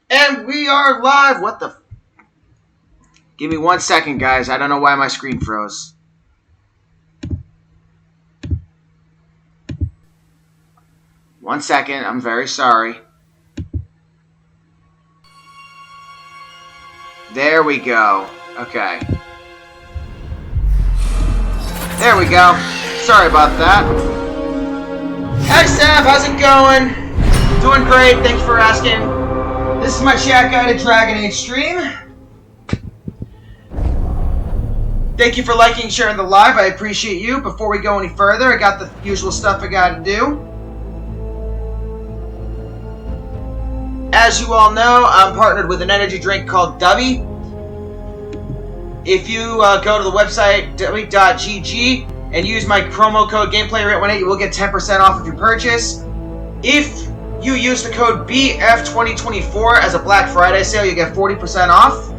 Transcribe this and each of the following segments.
And we are live. What the? Give me 1 second, guys. I don't know why my screen froze. One second. I'm very sorry. There we go. Okay. There we go. Sorry about that. Hi, Sam. How's it going? Doing great. Thanks for asking. This is my chat guided Dragon Age stream. Thank you for liking and sharing the live. I appreciate you. Before we go any further, I got the usual stuff I gotta do. As you all know, I'm partnered with an energy drink called Dubby. If you go to the website dubby.gg and use my promo code GameplayRate18, you will get 10% off of your purchase. If you use the code BF2024 as a Black Friday sale, you get 40% off.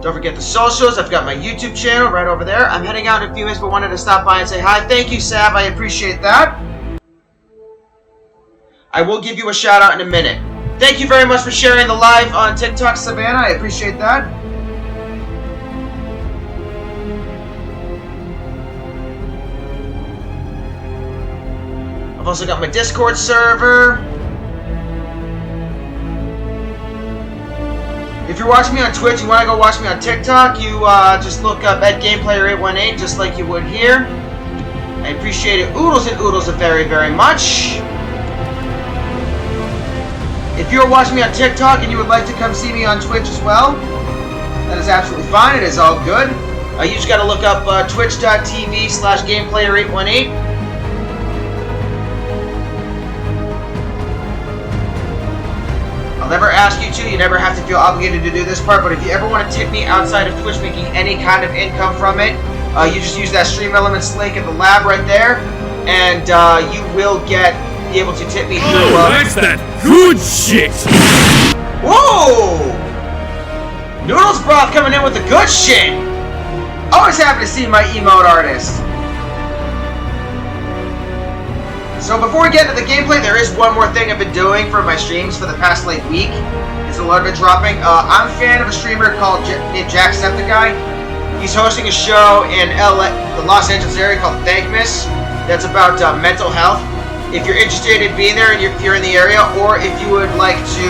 Don't forget the socials. I've got my YouTube channel right over there. I'm heading out in a few minutes, but wanted to stop by and say hi. Thank you, Sab. I appreciate that. I will give you a shout out in a minute. Thank you very much for sharing the live on TikTok, Savannah. I appreciate that. I've also got my Discord server. If you're watching me on Twitch, you want to go watch me on TikTok, you just look up at GameplayRate18, just like you would here. I appreciate it. Oodles and oodles very, very much. If you're watching me on TikTok and you would like to come see me on Twitch as well, that is absolutely fine. It is all good. You just got to look up twitch.tv/GameplayRate18. I'll never ask you to. You never have to feel obligated to do this part, but if you ever want to tip me outside of Twitch making any kind of income from it, you just use that Stream Elements link in the lab right there, and you will be able to tip me through... that's that good shit! Whoa! Noodles Broth coming in with the good shit! Always happy to see my emote artist. So before we get into the gameplay, there is one more thing I've been doing for my streams for the past week. It's a lot of it dropping. I'm a fan of a streamer named Jacksepticeye. He's hosting a show in the Los Angeles area called Thankmas. That's about mental health. If you're interested in being there and if you're in the area, or if you would like to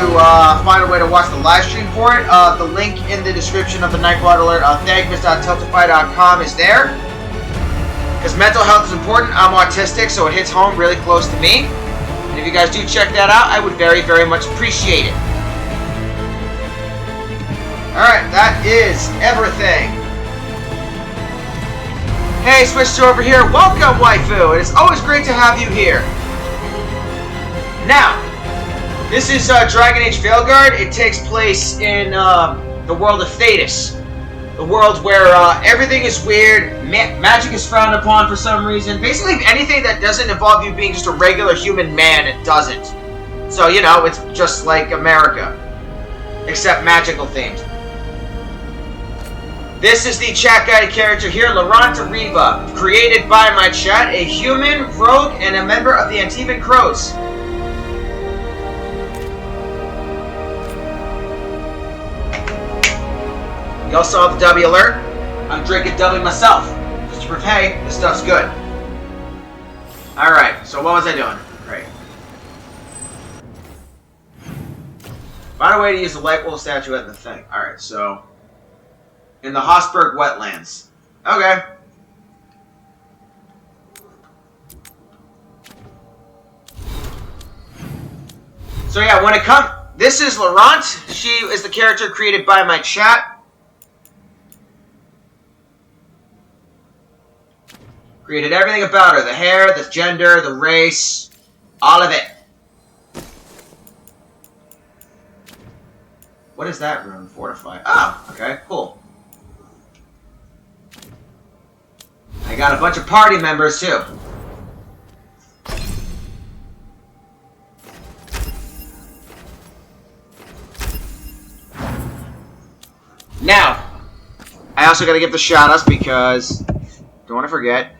find a way to watch the live stream for it, the link in the description of the Nightblood Alert on thankmas.tiltify.com is there. Because mental health is important. I'm autistic, so it hits home really close to me. And if you guys do check that out, I would very, very much appreciate it. Alright, that is everything. Hey, switched over here. Welcome, waifu. It is always great to have you here. Now, this is Dragon Age Veilguard. It takes place in the world of Thetis. The world where everything is weird, magic is frowned upon for some reason. Basically, anything that doesn't involve you being just a regular human man, it doesn't. So, you know, it's just like America. Except magical themed. This is the chat-guided character here, Laurent Riva, created by my chat, a human, rogue, and a member of the Antivan Crows. You also have the W alert. I'm drinking W myself. Just to prove, hey, this stuff's good. Alright, so what was I doing? Great. Find a way to use the light wolf statuette in the thing. Alright, so... in the Hossberg wetlands. Okay. So yeah, when it comes... this is Laurent. She is the character created by my chat. Created everything about her. The hair, the gender, the race. All of it. What is that room? Fortify. Oh, okay, cool. I got a bunch of party members, too. Now, I also got to give the shout-outs because, don't want to forget,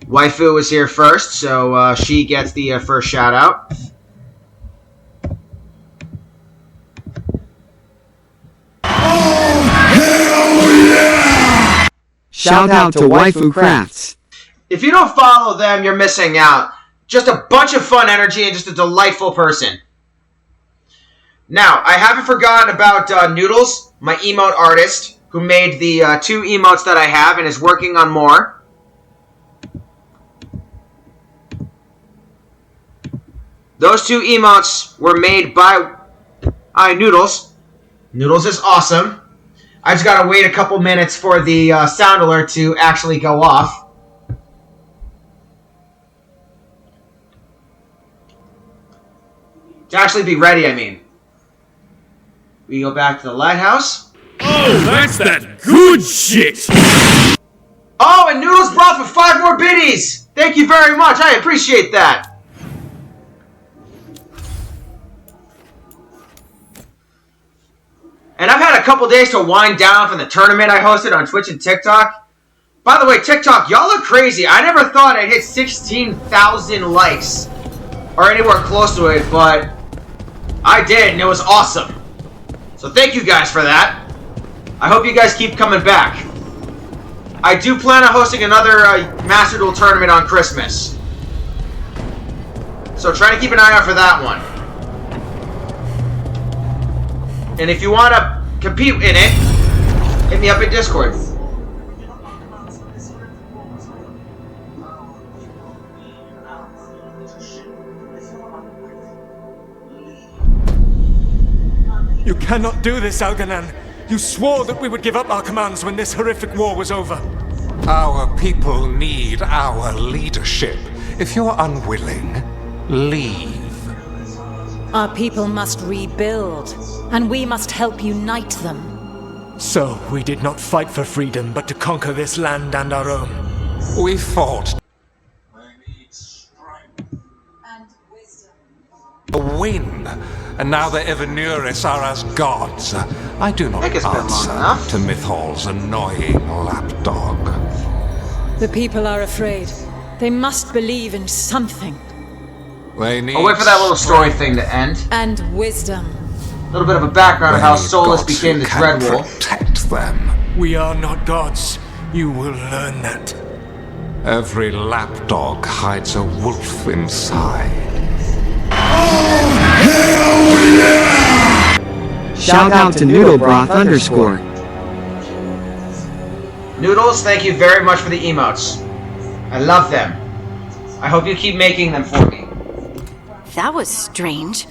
Waifu was here first, so she gets the first shout-out. Shout out to Waifu Crafts. If you don't follow them, you're missing out. Just a bunch of fun energy and just a delightful person. Now, I haven't forgotten about Noodles, my emote artist, who made the 2 emotes that I have and is working on more. Those 2 emotes were made by Noodles. Noodles is awesome. I just gotta wait a couple minutes for the sound alert to actually go off. To actually be ready, I mean. We go back to the lighthouse. Oh, that's that good shit! Oh, and Noodles brought for 5 more biddies! Thank you very much, I appreciate that. And I've had a couple days to wind down from the tournament I hosted on Twitch and TikTok. By the way, TikTok, y'all look crazy. I never thought I'd hit 16,000 likes. Or anywhere close to it, but I did, and it was awesome. So thank you guys for that. I hope you guys keep coming back. I do plan on hosting another Master Duel tournament on Christmas. So try to keep an eye out for that one. And if you want to compete in it, hit me up in Discord. You cannot do this, Algernon. You swore that we would give up our commands when this horrific war was over. Our people need our leadership. If you're unwilling, leave. Our people must rebuild, and we must help unite them. So, we did not fight for freedom, but to conquer this land and our own. We fought to win, and now the Evanuris are as gods. I do not answer to Mythal's annoying lapdog. The people are afraid. They must believe in something. They need I'll wait for that little story thing to end. And wisdom. A little bit of a background of how Solus became the Dread Wolf. Protect them. We are not gods. You will learn that. Every lapdog hides a wolf inside. Shout out to Noodlebroth _ Noodles, thank you very much for the emotes. I love them. I hope you keep making them for me. That was strange.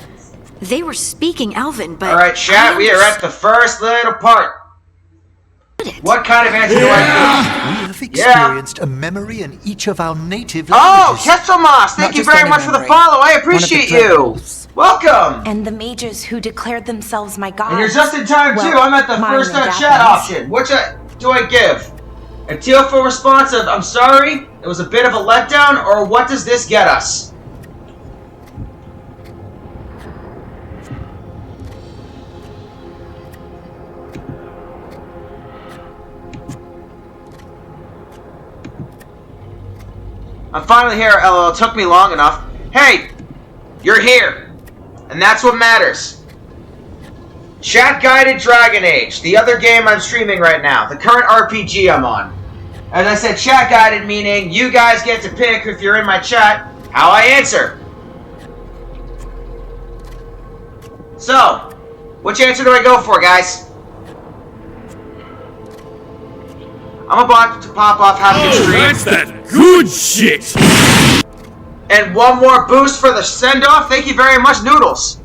They were speaking Elven, but... Alright, chat, we are at the first little part. What kind of answer do I We have experienced a memory in each of our native Oh, languages. Kestomas, thank Not you just very any much for the memory. follow. I One of the appreciate Dread you. Wolves. Welcome. And the mages who declared themselves my gods. And you're just in time, too. Well, I'm at the mine first in chat Japanese. option. Which do I give? A tearful response of, I'm sorry, it was a bit of a letdown, or what does this get us? I'm finally here, LOL. It took me long enough. Hey! You're here! And that's what matters. Chat-guided Dragon Age, the other game I'm streaming right now, the current RPG I'm on. As I said, chat-guided meaning you guys get to pick, if you're in my chat, how I answer. So, which answer do I go for, guys? I'm about to pop off half the stream. That's that good shit! And one more boost for the send-off. Thank you very much, Noodles.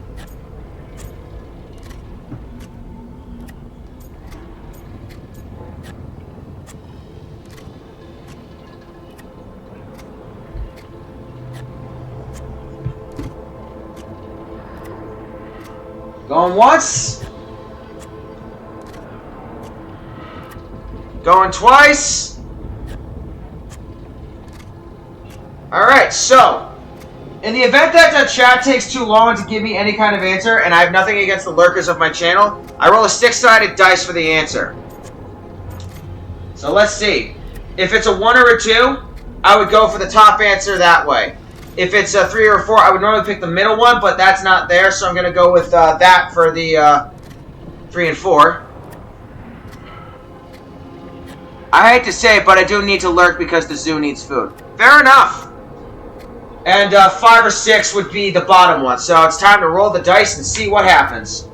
Going once. Going twice. Alright, so, in the event that the chat takes too long to give me any kind of answer, and I have nothing against the lurkers of my channel, I roll a 6-sided dice for the answer. So let's see. If it's a 1 or a 2, I would go for the top answer that way. If it's a 3 or a 4, I would normally pick the middle one, but that's not there, so I'm going to go with that for the 3 and 4. I hate to say it, but I do need to lurk because the zoo needs food. Fair enough. And 5 or 6 would be the bottom one, so it's time to roll the dice and see what happens.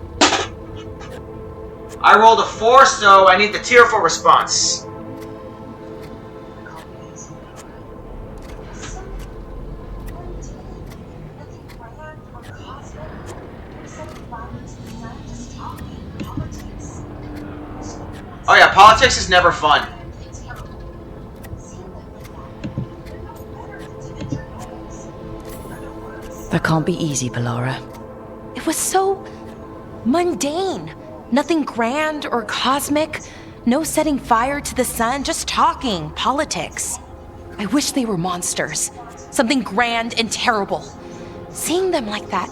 I rolled a 4, so I need the tearful response. Oh yeah, politics is never fun. That can't be easy, Bellara. It was so mundane. Nothing grand or cosmic. No setting fire to the sun, just talking politics. I wish they were monsters. Something grand and terrible. Seeing them like that,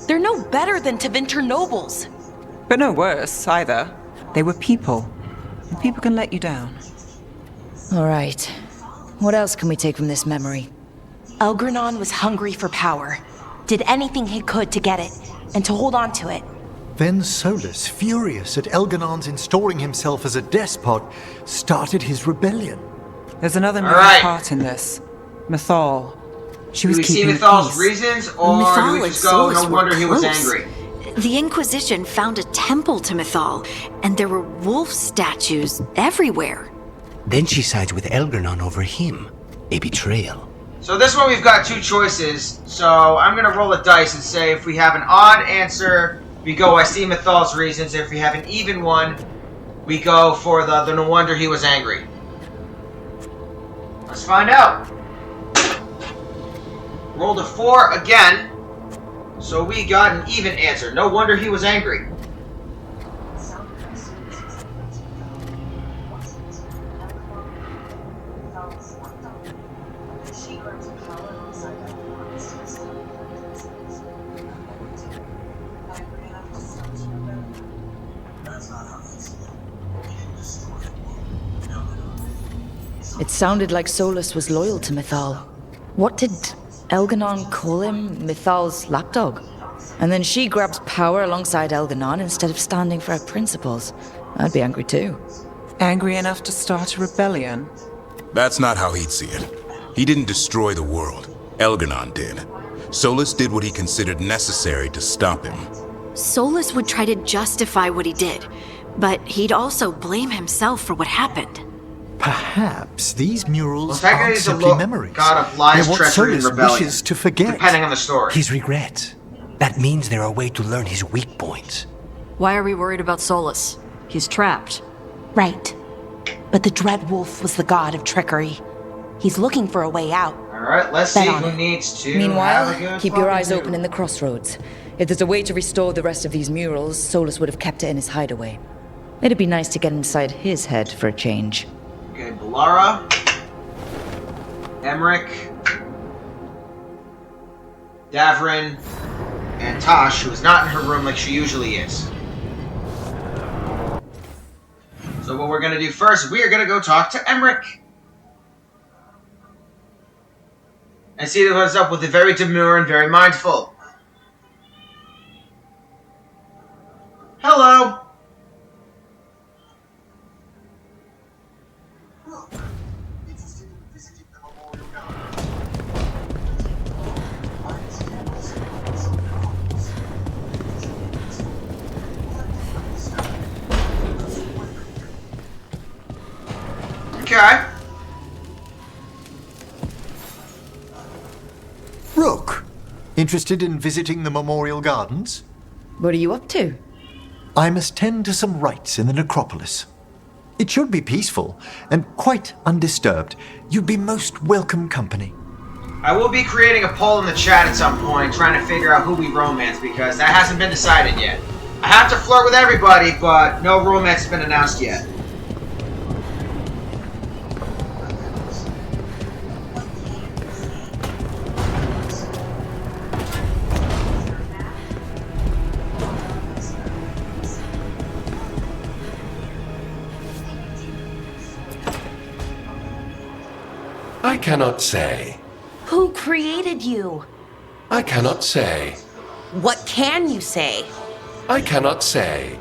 they're no better than Tevinter nobles. But no worse, either. They were people. And people can let you down. All right. What else can we take from this memory? Elgranon was hungry for power. Did anything he could to get it, and to hold on to it. Then Solus, furious at Elganon's installing himself as a despot, started his rebellion. There's another moving part in this. Mythal. She was keeping peace. Do we see Mythal's reasons, or Mythal do we and just go, Solus no were wonder he was close. angry? The Inquisition found a temple to Mythal, and there were wolf statues everywhere. Then she sides with Elgranon over him. A betrayal. So this one we've got 2 choices, so I'm going to roll a dice and say if we have an odd answer, we go I see Mythal's reasons. If we have an even one, we go for the no wonder he was angry. Let's find out. Rolled a 4 again, so we got an even answer. No wonder he was angry. It sounded like Solus was loyal to Mythal. What did Elganon call him? Mythal's lapdog? And then she grabs power alongside Elganon instead of standing for her principles. I'd be angry too. Angry enough to start a rebellion? That's not how he'd see it. He didn't destroy the world. Elganon did. Solus did what he considered necessary to stop him. Solus would try to justify what he did, but he'd also blame himself for what happened. Perhaps these murals Well, aren't he's a simply memories. god of lies, They're what treachery, and Solus rebellion, wishes to forget. depending on the story. His regret. That means they're a way to learn his weak points. Why are we worried about Solus? He's trapped. Right. But the Dread Wolf was the god of trickery. He's looking for a way out. Alright, let's Bet see on who it. needs to have a Meanwhile, good keep your fucking eyes do. open in the crossroads. If there's a way to restore the rest of these murals, Solus would have kept it in his hideaway. It'd be nice to get inside his head for a change. Okay, Bellara, Emmerich, Davrin, and Tosh, who is not in her room like she usually is. So what we're going to do first, we are going to go talk to Emmerich. And see what's up with the very demure and very mindful. Hello. Okay. Rook, interested in visiting the Memorial Gardens? What are you up to? I must tend to some rites in the necropolis. It should be peaceful and quite undisturbed. You'd be most welcome company. I will be creating a poll in the chat at some point, trying to figure out who we romance, because that hasn't been decided yet. I have to flirt with everybody, but no romance has been announced yet. I cannot say. Who created you? I cannot say. What can you say? I cannot say.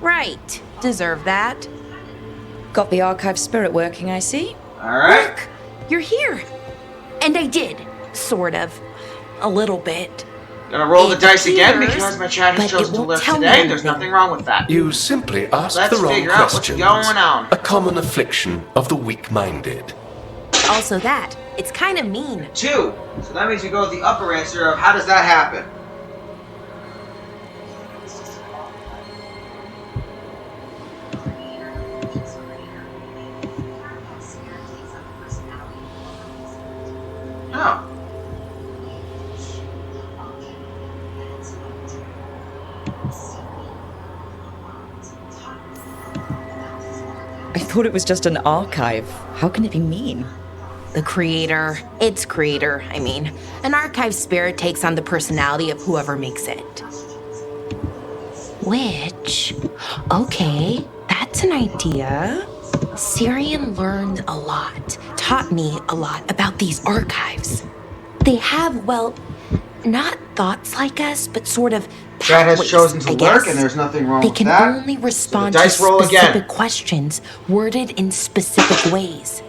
Right. Deserve that. Got the archive spirit working, I see. Alright. Look, you're here. And I did. Sort of. A little bit. Gonna roll the dice again appears, because my chat has but chosen it to won't live tell me today. There's anything. nothing wrong with that. You simply asked Let's the wrong figure out what's questions. going on. A common affliction of the weak-minded. Also that. It's kind of mean. 2. So that means we go with the upper answer of how does that happen? Oh. I thought it was just an archive. How can it be mean? The creator, its creator, I mean. An archive spirit takes on the personality of whoever makes it. Which, okay, that's an idea. Syrian learned a lot, taught me a lot about these archives. They have, well, not thoughts like us, but sort of Chat has pathways, chosen to I lurk, guess. and there's nothing wrong They with can that. only respond So the dice to roll specific again. questions worded in specific ways.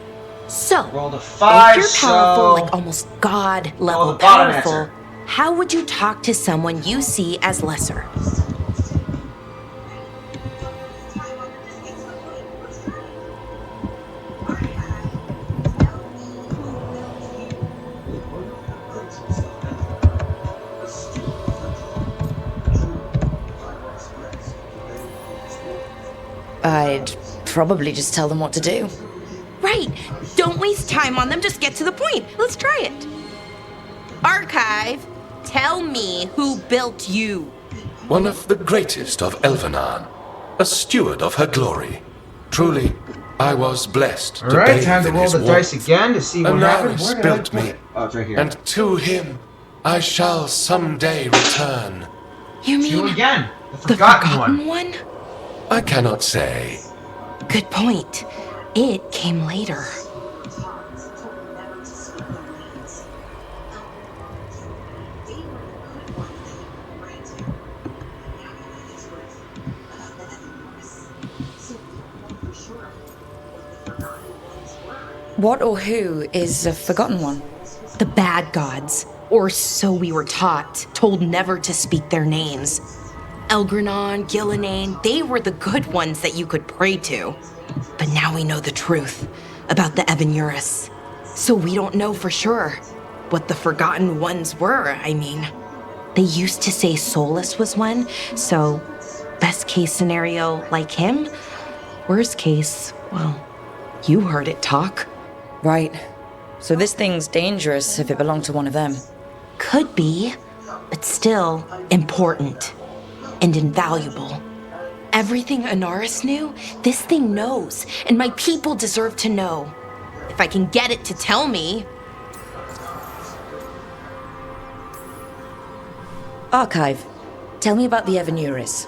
So, Rolled a 5, if you're powerful, so like almost God roll level the bottom powerful, answer. how would you talk to someone you see as lesser? I'd probably just tell them what to do. Right. Don't waste time on them. Just get to the point. Let's try it. Archive, tell me who built you. One of the greatest of Elvenan, a steward of her glory. Truly, I was blessed to Alright, bathe time to in roll his the warmth. dice again to see what happened. Anaris Where did built I put me, it? Oh, it's right here. and to him I shall someday return. You mean 2 again. The the forgotten one. one? I cannot say. Good point. It came later. What or who is the forgotten one? The bad gods, or so we were taught, told never to speak their names. Elgranon, Gillinane, they were the good ones that you could pray to. But now we know the truth about the Evanurus. So we don't know for sure what the forgotten ones were, I mean. They used to say Solus was one, so best case scenario like him. Worst case, well, you heard it talk. Right. So this thing's dangerous if it belonged to one of them. Could be, but still important and invaluable. Everything Anaris knew, this thing knows, and my people deserve to know. If I can get it to tell me. Archive, tell me about the Evanurus.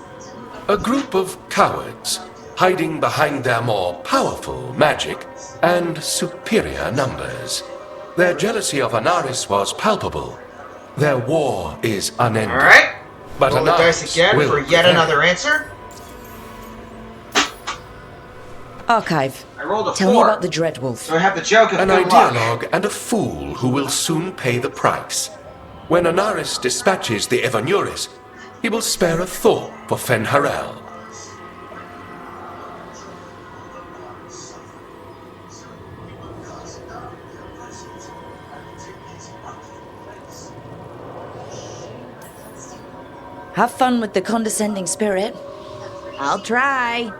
A group of cowards, hiding behind their more powerful magic and superior numbers. Their jealousy of Anaris was palpable. Their war is unending. Alright. But Roll the Anaris dice again will for yet prevail. another answer. Archive, I rolled a tell 4. me about the Dreadwolf. So I have the joke of An good luck. ideologue and a fool who will soon pay the price. When Anaris dispatches the Evanurus, he will spare a thought for Fen'Harel. Have fun with the condescending spirit. I'll try.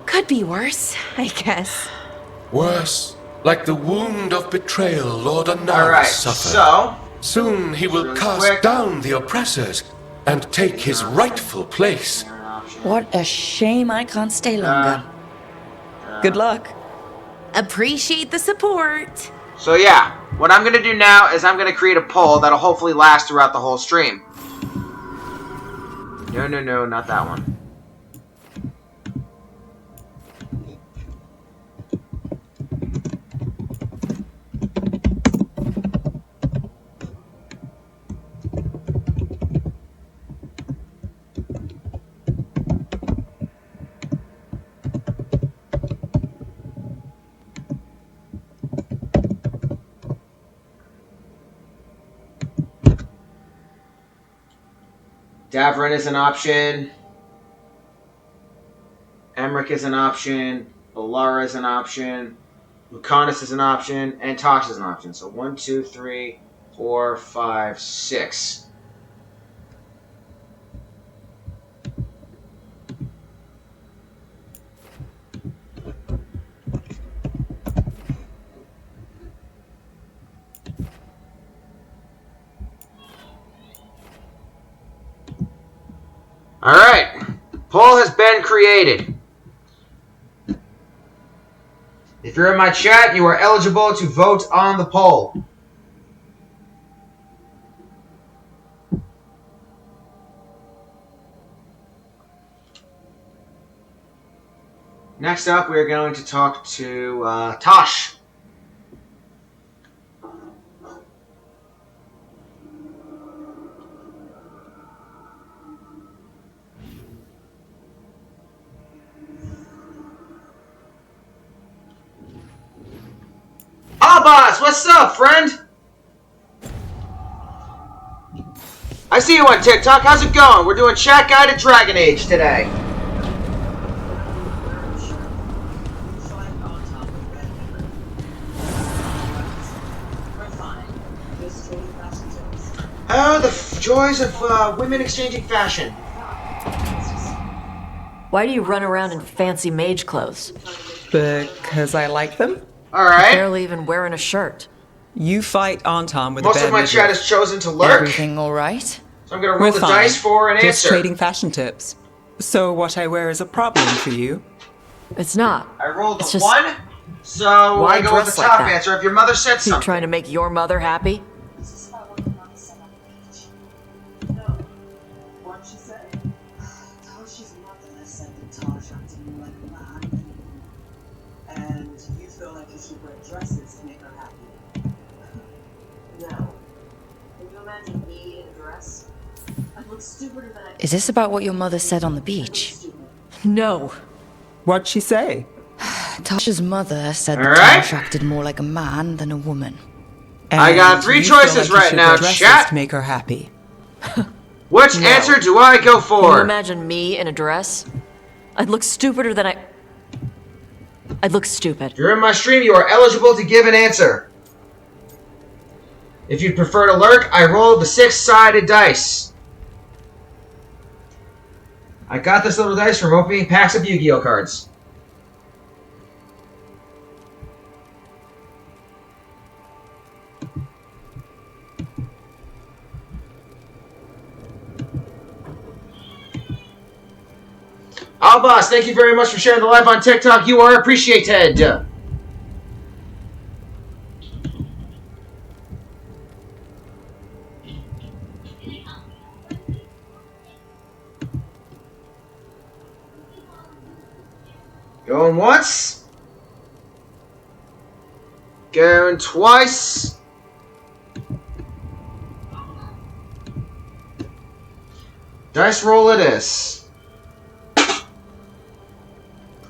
Could be worse, I guess. Worse, like the wound of betrayal Lord Anaris Alright, suffered. so Soon he will really cast quick. down the oppressors and take his rightful place. What a shame I can't stay longer. Good luck. Appreciate the support. So yeah, what I'm gonna do now is I'm gonna create a poll that'll hopefully last throughout the whole stream. No, not that one. Davrin is an option. Emmerich is an option. Alara is an option. Lucanus is an option. And Tosh is an option. So 1, 2, 3, 4, 5, 6. Alright, poll has been created. If you're in my chat, you are eligible to vote on the poll. Next up, we're going to talk to Tosh. Boss, what's up, friend? I see you on TikTok. How's it going? We're doing Chat Guide to Dragon Age today. Oh, the joys of women exchanging fashion. Why do you run around in fancy mage clothes? Because I like them. Alright. Barely even wearing a shirt. You fight Anton with Most a bad of my midriff. chat has chosen to lurk. Everything alright? So I'm gonna roll the dice for an Just answer. trading fashion tips. So what I wear is a problem for you? It's not. I rolled a It's just- 1, so Why I go with the dress like top that? answer. If your mother said You something. trying to make your mother happy? Is this about what your mother said on the beach? No. What'd she say? Tasha's mother said All that right. Tash acted more like a man than a woman. I got And 3 you feel choices like you right should now, wear dresses chat. to make her happy. Which No. answer do I go Can you for? imagine me in a dress? I'd look stupider than I'd look stupid. If you're in my stream, you are eligible to give an answer. If you'd prefer to lurk, I rolled the 6-sided dice. I got this little dice from opening packs of Yu-Gi-Oh cards. Albas, thank you very much for sharing the live on TikTok. You are appreciated. Going once. Going twice. Dice roll it is.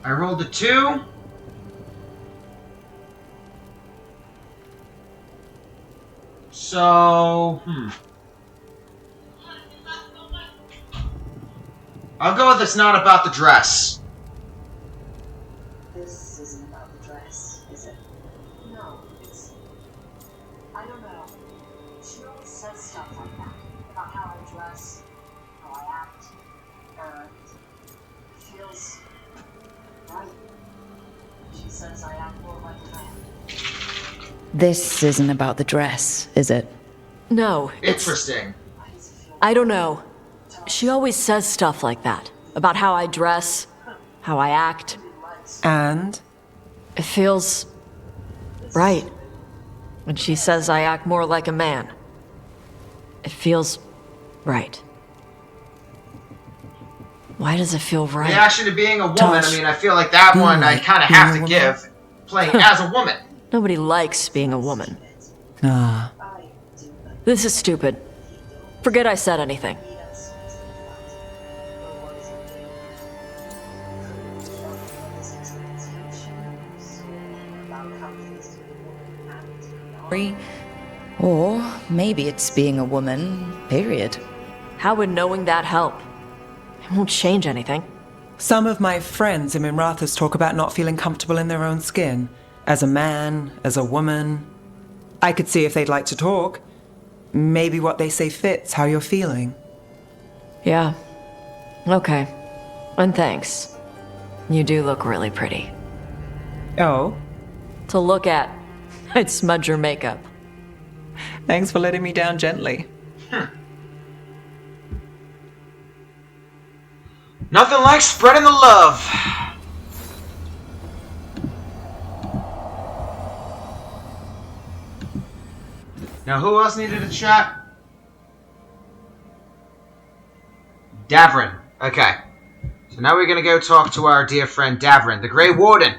I rolled a 2. So, I'll go with it's not about the dress. This isn't about the dress, is it? No, it's... I don't know. She always says stuff like that. About how I dress, how I act, and it feels right. She says I act more like a man. This isn't about the dress, is it? No. Interesting. I don't know. She always says stuff like that. About how I dress, how I act. And? It feels right. When she says I act more like a man. It feels right. Why does it feel right? Reaction to being a woman. Tosh, I mean, I feel like that one I kind of have to give. Playing as a woman. Nobody likes being a woman. Ah. This is stupid. Forget I said anything. Or maybe it's being a woman, period. How would knowing that help? It won't change anything. Some of my friends in Minrathous talk about not feeling comfortable in their own skin. As a man, as a woman. I could see if they'd like to talk. Maybe what they say fits how you're feeling. Yeah. Okay. And thanks. You do look really pretty. Oh? To look at. I'd smudge your makeup. Thanks for letting me down gently. Nothing like spreading the love. Now, who else needed a chat? Davrin. Okay. So now we're going to go talk to our dear friend Davrin, the Grey Warden.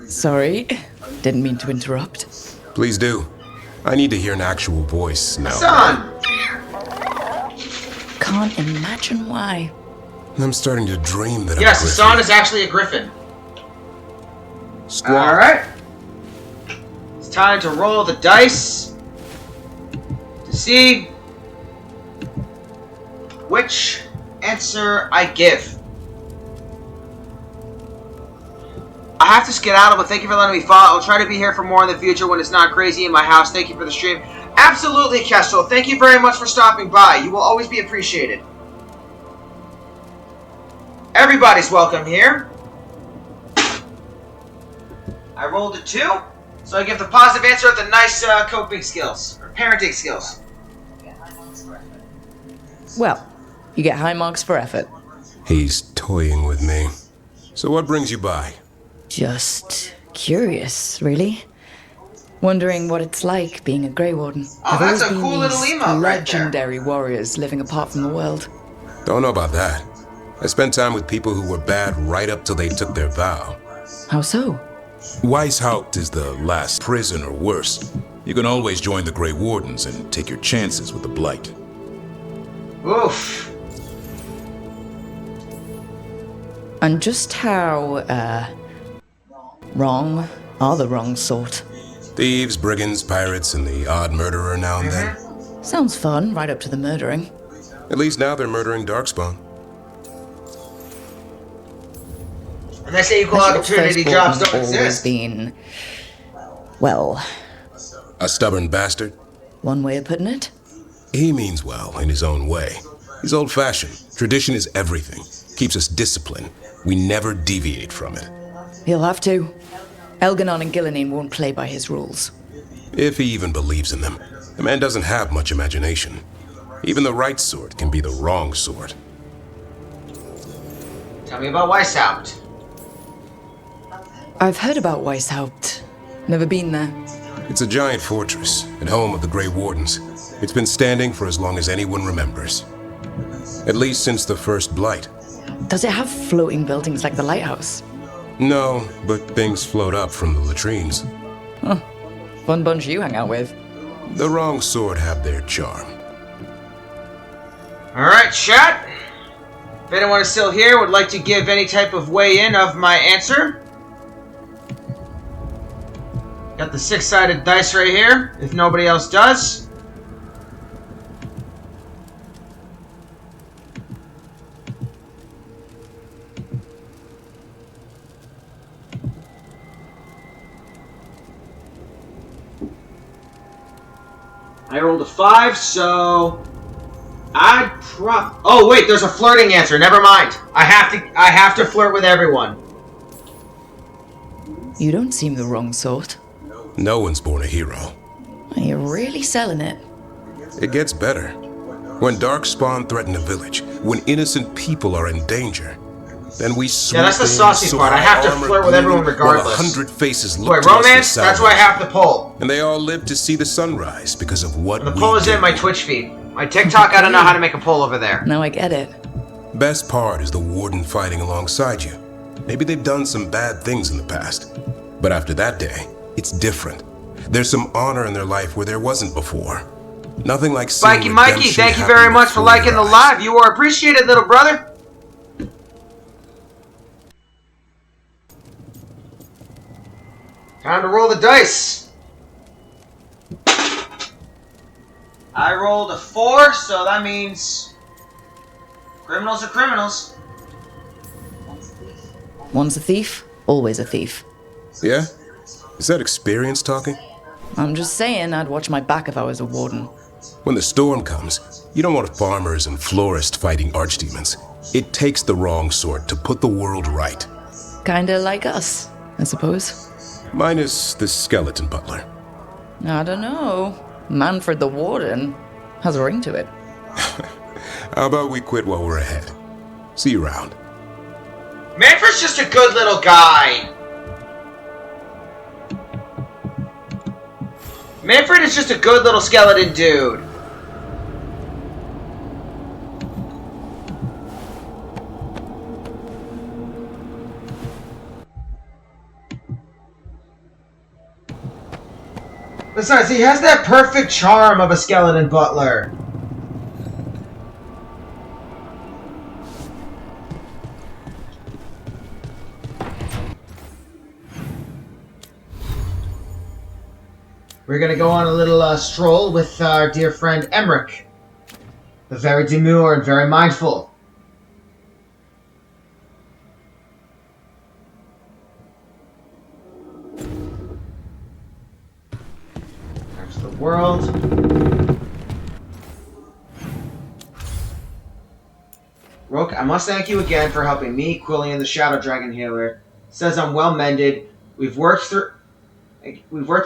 Sorry, didn't mean to interrupt. Please do. I need to hear an actual voice now. Son! Can't imagine why. I'm starting to dream that Yes, I'm a Hassan is actually a griffin. Squawk. Alright. It's time to roll the dice to see which answer I give. I have to skedaddle, but thank you for letting me follow. I'll try to be here for more in the future when it's not crazy in my house. Thank you for the stream. Absolutely, Kestrel. Thank you very much for stopping by. You will always be appreciated. Everybody's welcome here. I rolled a 2, so I give the positive answer of the nice coping skills, or parenting skills. Well, you get high marks for effort. He's toying with me. So what brings you by? Just curious, really. Wondering what it's like being a Grey Warden. Oh, There've that's always a cool been little these emote right legendary warriors living apart from the world. Don't know about that. I spent time with people who were bad right up till they took their vow. How so? Weishaupt is the last prison or worse. You can always join the Grey Wardens and take your chances with the Blight. Oof. And just how, wrong are the wrong sort? Thieves, brigands, pirates, and the odd murderer now and then. Sounds fun, right up to the murdering. At least now they're murdering Darkspawn. And they say equal opportunity jobs don't always exist. Been, well, A stubborn bastard? one way of putting it. He means well in his own way. He's old-fashioned. Tradition is everything. Keeps us disciplined. We never deviate from it. He'll have to. Elganon and Gillenine won't play by his rules. If he even believes in them. The man doesn't have much imagination. Even the right sort can be the wrong sort. Tell me about Weishaupt. I've heard about Weishaupt. Never been there. It's a giant fortress and home of the Grey Wardens. It's been standing for as long as anyone remembers. At least since the first Blight. Does it have floating buildings like the lighthouse? No, but things float up from the latrines. Huh. Fun bunch you hang out with. The wrong sort have their charm. Alright, chat. If anyone is still here, would like to give any type of weigh-in of my answer. Got the 6-sided dice right here, if nobody else does. I rolled a 5, so I'd oh wait, there's a flirting answer. Never mind. I have to flirt with everyone. You don't seem the wrong sort. No one's born a hero. You're really selling it. It gets better. When Darkspawn threaten a village, when innocent people are in danger, then we swoop Yeah, that's the in, saucy so part. I our have to armor flirt with everyone gleaming, regardless. While 100 faces Wait, look to us for romance? That's why I have the poll. And they all live to see the sunrise because of what The we poll is do. in my Twitch feed. My TikTok, I don't know how to make a poll over there. Now I get it. Best part is the Warden fighting alongside you. Maybe they've done some bad things in the past. But after that day, it's different. There's some honor in their life where there wasn't before. Nothing like seeing Mikey, thank you very much for liking the live. You are appreciated, little brother. Time to roll the dice. I rolled a 4, so that means criminals are criminals. One's a thief, always a thief. Yeah? Is that experience talking? I'm just saying I'd watch my back if I was a warden. When the storm comes, you don't want farmers and florists fighting archdemons. It takes the wrong sort to put the world right. Kinda like us, I suppose. Minus the skeleton butler. I don't know. Manfred the Warden has a ring to it. How about we quit while we're ahead? See you around. Manfred's just a good little guy. Manfred is just a good little skeleton dude. Besides, he has that perfect charm of a skeleton butler. We're gonna go on a little stroll with our dear friend Emmerich. The very demure and very mindful. There's the world. Rook, I must thank you again for helping me, Quillian, the Shadow Dragon Healer. Says I'm well mended. We've worked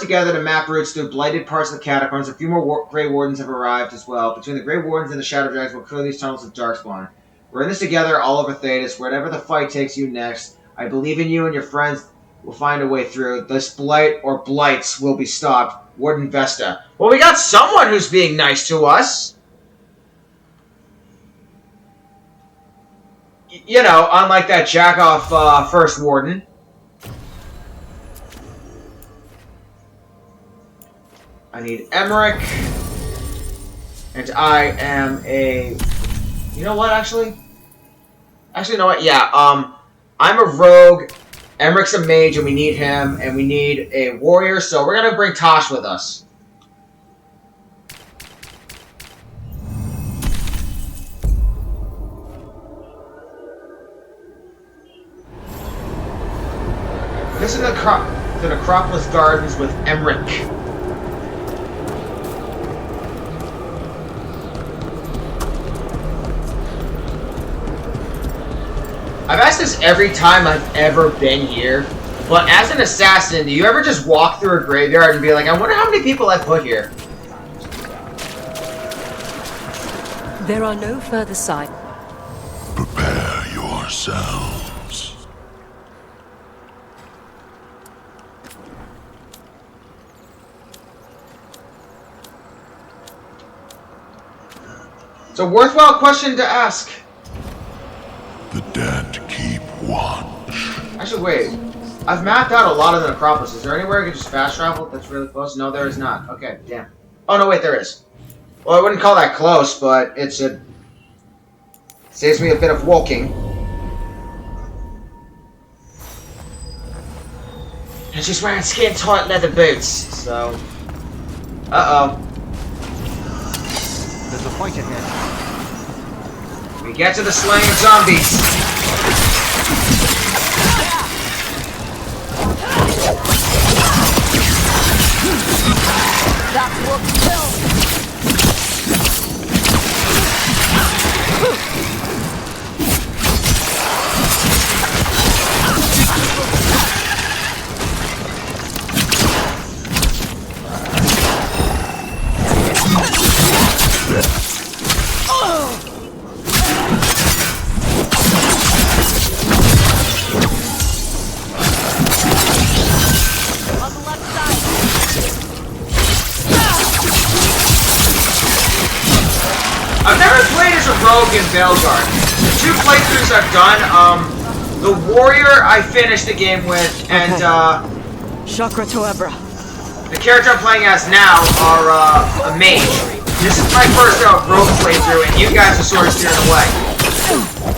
together to map routes through blighted parts of the catacombs. A few more Grey Wardens have arrived as well. Between the Grey Wardens and the Shadow Dragons, we'll clear these tunnels of Darkspawn. We're in this together, all over Thedas. Wherever the fight takes you next, I believe in you and your friends will find a way through. This blight or blights will be stopped. Warden Vesta. Well, we got someone who's being nice to us. You know, unlike that jack-off First Warden. I need Emmerich. And I am a... You know what, actually? Actually, you know what? Yeah, I'm a rogue. Emmerich's a mage, and we need him. And we need a warrior, so we're going to bring Tosh with us. This is the Necropolis Gardens with Emmerich. I've asked this every time I've ever been here, but as an assassin, do you ever just walk through a graveyard and be like, I wonder how many people I put here? There are no further signs. Prepare yourselves. It's a worthwhile question to ask. The dead keep watch. Actually, wait. I've mapped out a lot of the Necropolis. Is there anywhere I can just fast travel that's really close? No, there is not. Okay, damn. Oh, no, wait, there is. Well, I wouldn't call that close, but it's a... saves me a bit of walking. And she's wearing skin-tight leather boots, so... Uh-oh. There's a fight ahead. We get to the slaying of zombies. That's what kills. I've never played as a rogue in Veilguard. The 2 playthroughs I've done, The warrior I finished the game with, and Chakra Toebra. the character I'm playing as now are a mage. This is my first rogue playthrough, and you guys are sort of steering away.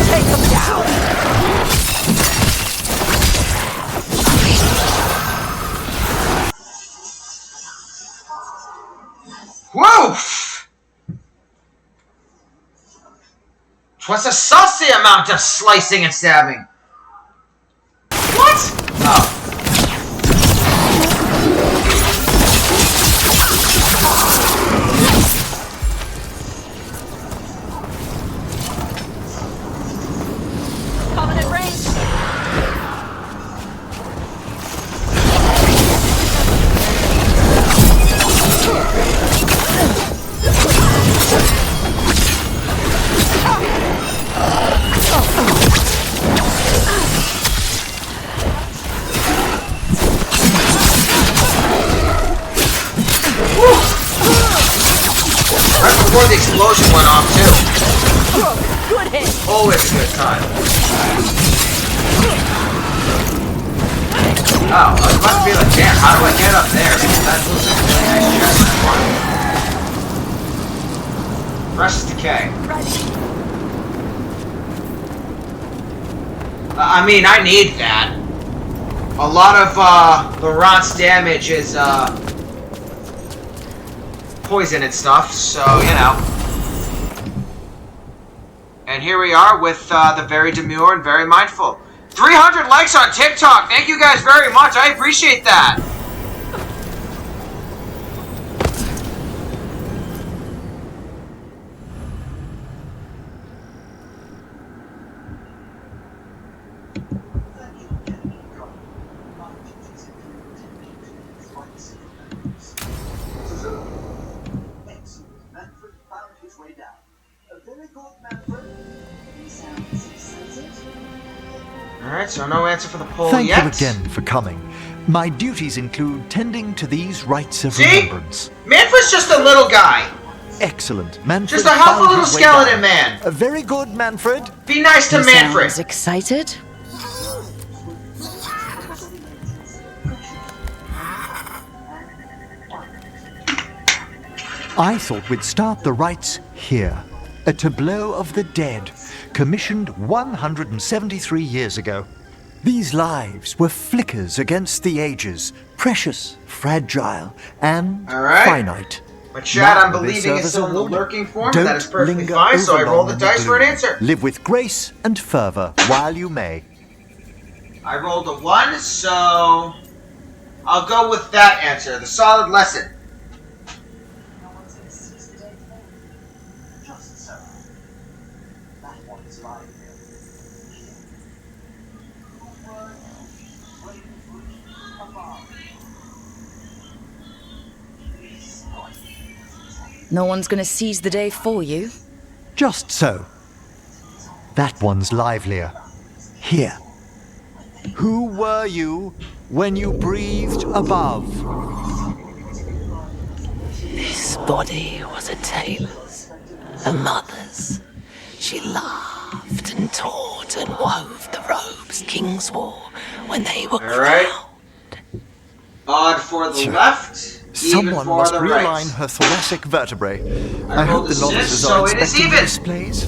Take them down. Woof! 'Twas a saucy amount of slicing and stabbing. What? Oh. Covenant range. Right before the explosion went off, too. Good hit. Always a good time. Oh, I was about to be like, damn, how do I get up there? That looks like a really nice chest. Precious decay. I mean, I need that. A lot of Laurent's damage is poison and stuff, so, you know. And here we are with the very demure and very mindful. 300 likes on TikTok! Thank you guys very much, I appreciate that! Alright, so no answer for the poll Thank yet. you again for coming. My duties include tending to these rites of See? remembrance. Manfred's just a little guy. Excellent. Manfred Just a helpful found little his way skeleton down. man. Very good, Manfred. Be nice to Manfred. Sounds excited. I thought we'd start the rites here. A tableau of the dead, commissioned 173 years ago. These lives were flickers against the ages, precious, fragile, and finite. But Chad, I'm Now they believing serve is as still a in the warning. lurking form, Don't that is perfectly linger fine, so I overlong roll the in dice for an gloom. answer. Live with grace and fervor while you may. I rolled a 1, so I'll go with that answer, the solid lesson. No one's gonna seize the day for you. Just so. That one's livelier. Here. Who were you when you breathed above? This body was a tailor's, a mother's. She laughed and taught and wove the robes kings wore when they were Alright. Odd for the left, even Someone for must the realign right. her thoracic vertebrae. I I hope rolled the a 6, novices so are it is expecting even. this, please.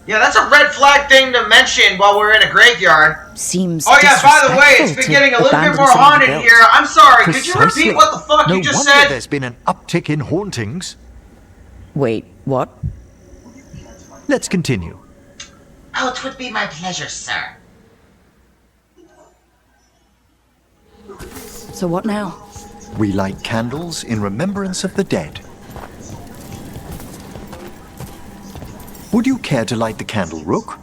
Yeah, that's a red flag thing to mention while we're in a graveyard. Seems Oh yeah, by the way, it's disrespectful been to getting a little bit abandon more something haunted built. here. I'm sorry, could you Precisely. repeat what the fuck no you just wonder said? there's been an uptick in hauntings. Wait, what? Let's continue. Oh, it would be my pleasure, sir. So what now? We light candles in remembrance of the dead. Would you care to light the candle, Rook?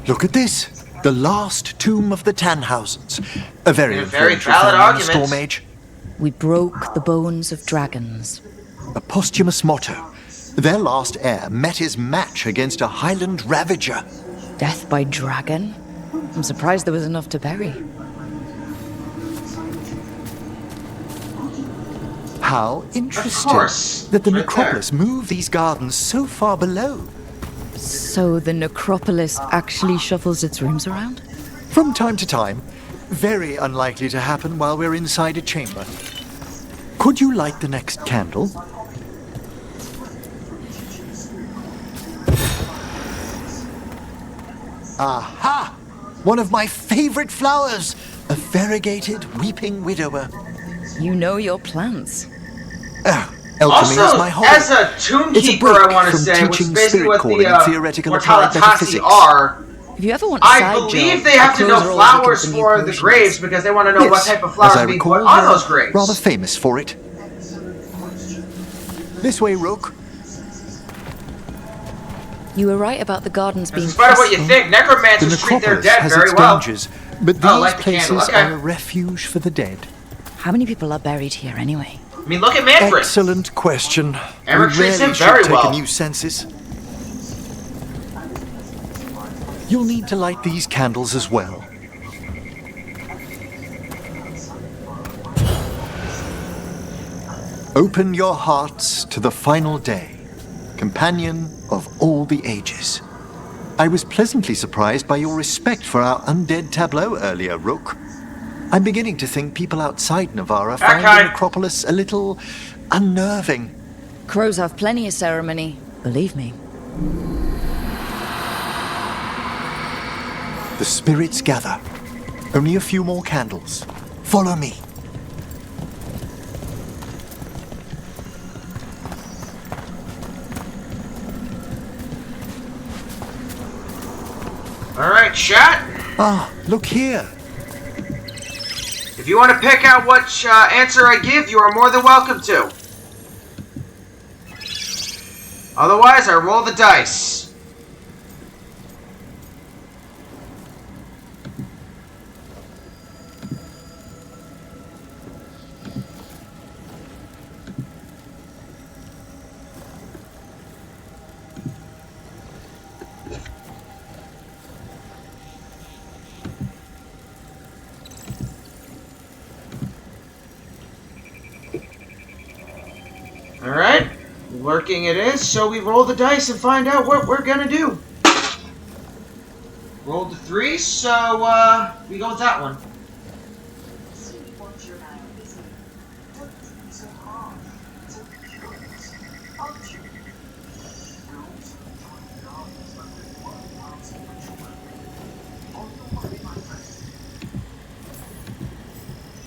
Look at this. The last tomb of the Tannhausens. A very very influential valid family in the argument. Storm Age. We broke the bones of dragons. A posthumous motto. Their last heir met his match against a Highland Ravager. Death by dragon? I'm surprised there was enough to bury. How interesting that the necropolis moved these gardens so far below. So the necropolis actually shuffles its rooms around? From time to time. Very unlikely to happen while we're inside a chamber. Could you light the next candle? Aha! One of my favorite flowers! A variegated weeping widower. You know your plants. Alchemy is my hobby. As a tombkeeper, I want to say, which is basically what the Mortalitasi are, if you ever want I believe they have to know flowers for the graves because they want to know what type of flowers are being put on those graves. Rather famous for it. This way, Rook. You were right about the gardens being. In spite of what you think, necromancers treat their dead very well. Dangers, but these places are a refuge for the dead. How many people are buried here anyway? I mean, look at Manfred. Excellent question. Eric treats him should very take well. a new census. You'll need to light these candles as well. Open your hearts to the final day, companion of all the ages. I was pleasantly surprised by your respect for our undead tableau earlier, Rook. I'm beginning to think people outside Navarra find the necropolis a little unnerving. Crows have plenty of ceremony, believe me. The spirits gather. Only a few more candles. Follow me. Alright, chat. Ah, look here. If you want to pick out which answer I give, you are more than welcome to. Otherwise, I roll the dice. Alright, working it is, so we roll the dice and find out what we're gonna do. Rolled the 3, so we go with that one.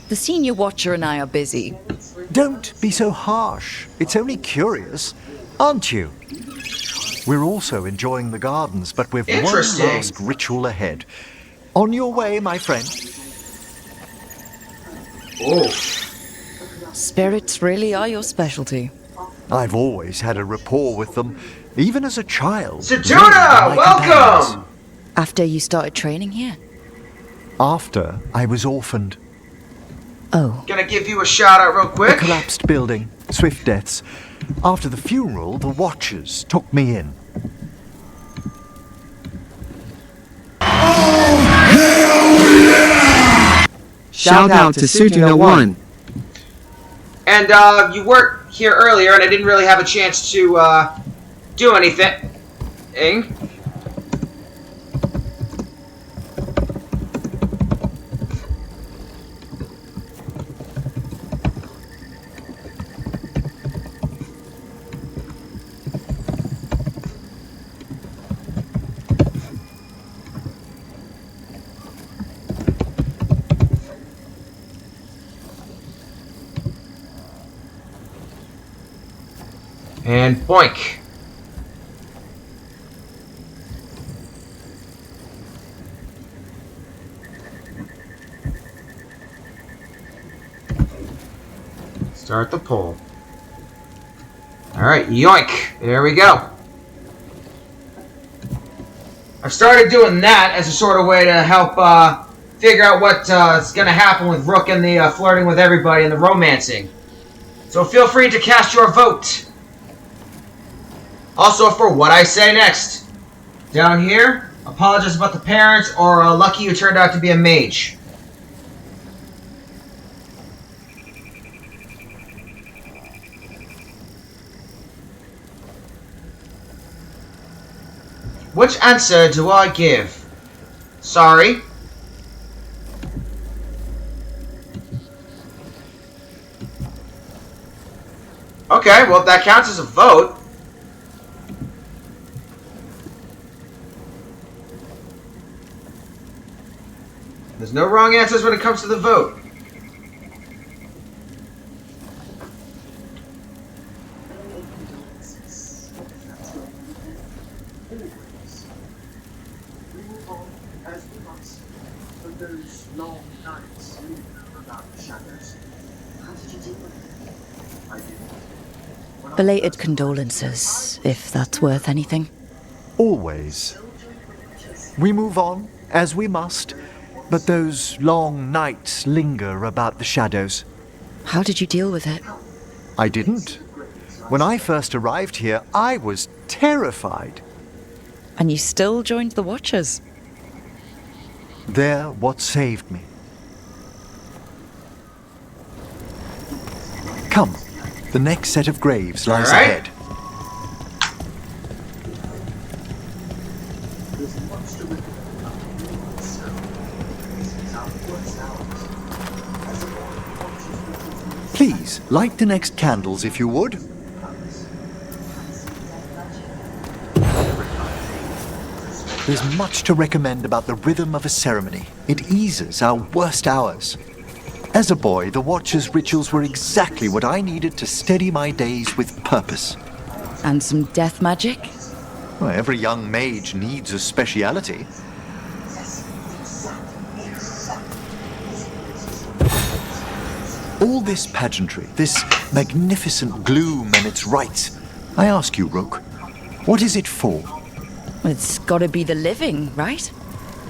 The senior watcher and I are busy. Don't be so harsh. It's only curious, aren't you? We're also enjoying the gardens, but we've one last ritual ahead. On your way, my friend. Oh. Spirits really are your specialty. I've always had a rapport with them, even as a child. Satuna, welcome! After you started training here? After I was orphaned. Oh. Gonna give you a shout out real quick. A collapsed building, swift deaths. After the funeral, the Watchers took me in. Shout out to Sutuna1. And you weren't here earlier, and I didn't really have a chance to do anything. And boink. Start the poll. Alright, yoink. There we go. I've started doing that as a sort of way to help figure out what's going to happen with Rook and the flirting with everybody and the romancing. So feel free to cast your vote. Also, for what I say next. Down here, apologize about the parents, or lucky you turned out to be a mage. Which answer do I give? Sorry. Okay, well, that counts as a vote. There's no wrong answers when it comes to the vote. Belated condolences, if that's worth anything. Always. We move on, as we must, but those long nights linger about the shadows. How did you deal with it? I didn't. When I first arrived here, I was terrified. And you still joined the Watchers? They're what saved me. Come, the next set of graves lies ahead. Please, light the next candles if you would. There's much to recommend about the rhythm of a ceremony. It eases our worst hours. As a boy, the Watcher's rituals were exactly what I needed to steady my days with purpose. And some death magic? Well, every young mage needs a speciality. All this pageantry, this magnificent gloom and its rites. I ask you, Rook, what is it for? It's gotta be the living, right?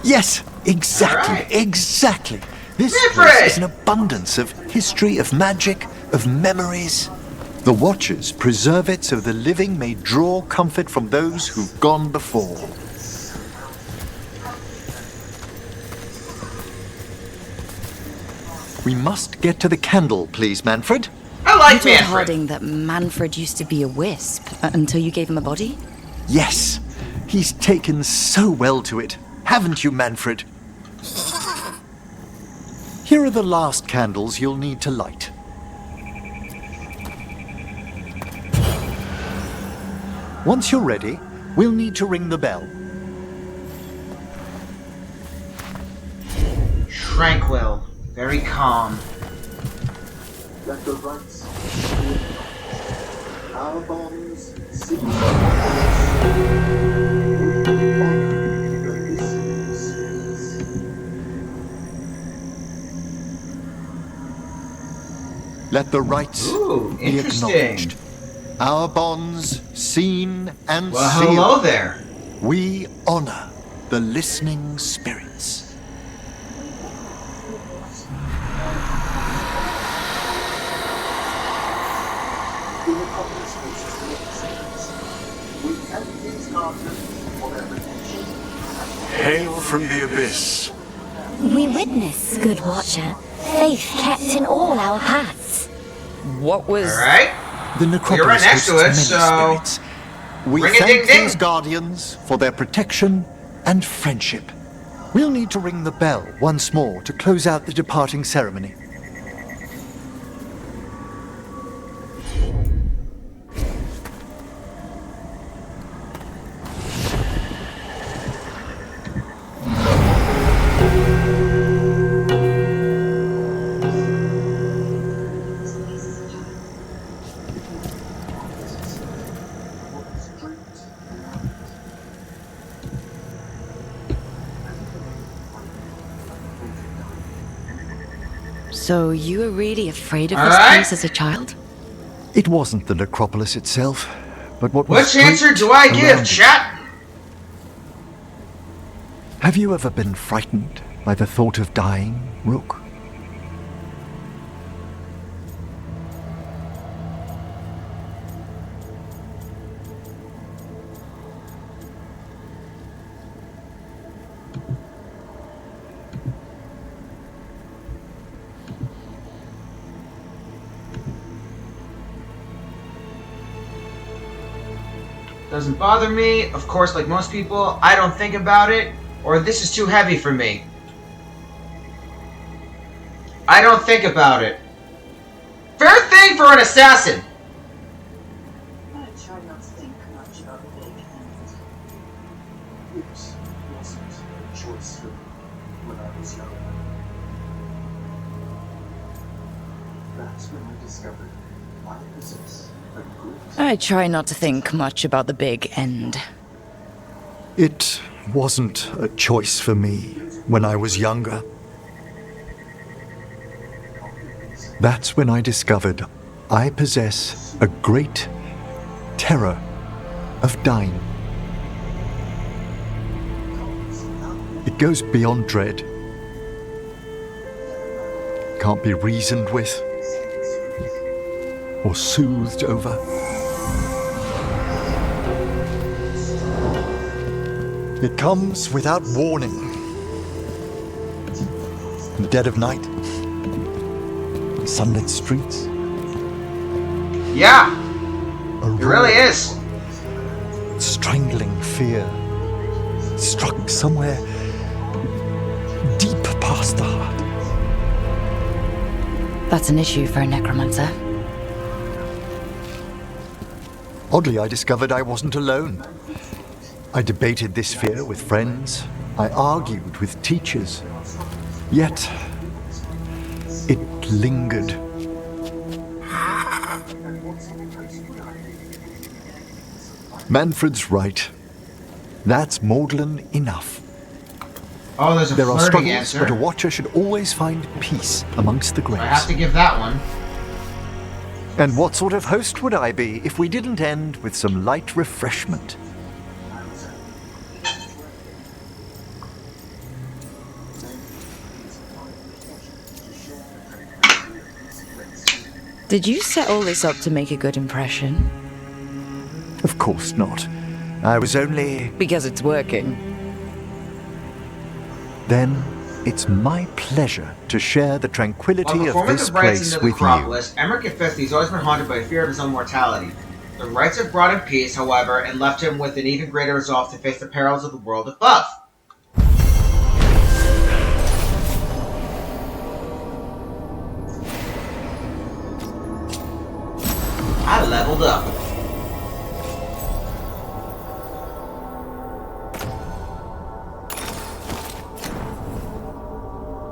Yes, exactly, exactly. This place is an abundance of history, of magic, of memories. The Watchers preserve it so the living may draw comfort from those who've gone before. We must get to the candle, please, Manfred. I like you told Manfred. Harding that Manfred used to be a wisp until you gave him a body? Yes, he's taken so well to it. Haven't you, Manfred? Here are the last candles you'll need to light. Once you're ready, we'll need to ring the bell. Tranquil. Very calm. Let the rites our bonds see Let the rites be acknowledged. Our bonds seen and Well, sealed. hello there. We honor the listening spirits. Hail from the abyss. We witness, good Watcher, faith kept in all our paths. What was... Alright. The necropolis You're right next to hosts it, many so... spirits. We thank these guardians for their protection and friendship. We'll need to ring the bell once more to close out the departing ceremony. So you were really afraid of this place as a child? It wasn't the necropolis itself, but what was Which answer do I give, chat? Have you ever been frightened by the thought of dying, Rook? Doesn't bother me. Of course, like most people, I don't think about it, or this is too heavy for me. I don't think about it. Fair thing for an assassin! I try not to think much about the big end. It wasn't a choice for me when I was young. That's when I discovered I possess a great... I try not to think much about the big end. It wasn't a choice for me when I was younger. That's when I discovered I possess a great terror of dying. It goes beyond dread. Can't be reasoned with or soothed over. It comes without warning. In the dead of night. Sunlit streets. Yeah! It really is. Strangling fear. Struck somewhere deep past the heart. That's an issue for a necromancer. Oddly, I discovered I wasn't alone. I debated this fear with friends. I argued with teachers. Yet, it lingered. Manfred's right. That's maudlin enough. Oh, there's a there are flirting struggles, answer. but a watcher should always find peace amongst the graves. I have to give that one. And what sort of host would I be if we didn't end with some light refreshment? Did you set all this up to make a good impression? Of course not. I was only... Because it's working. Then it's my pleasure to share the tranquility While of performing this the rites place in the with you. necropolis, Emmerich confessed he's always been haunted by fear of his own mortality. The rites have brought him peace, however, and left him with an even greater resolve to face the perils of the world above. I leveled up.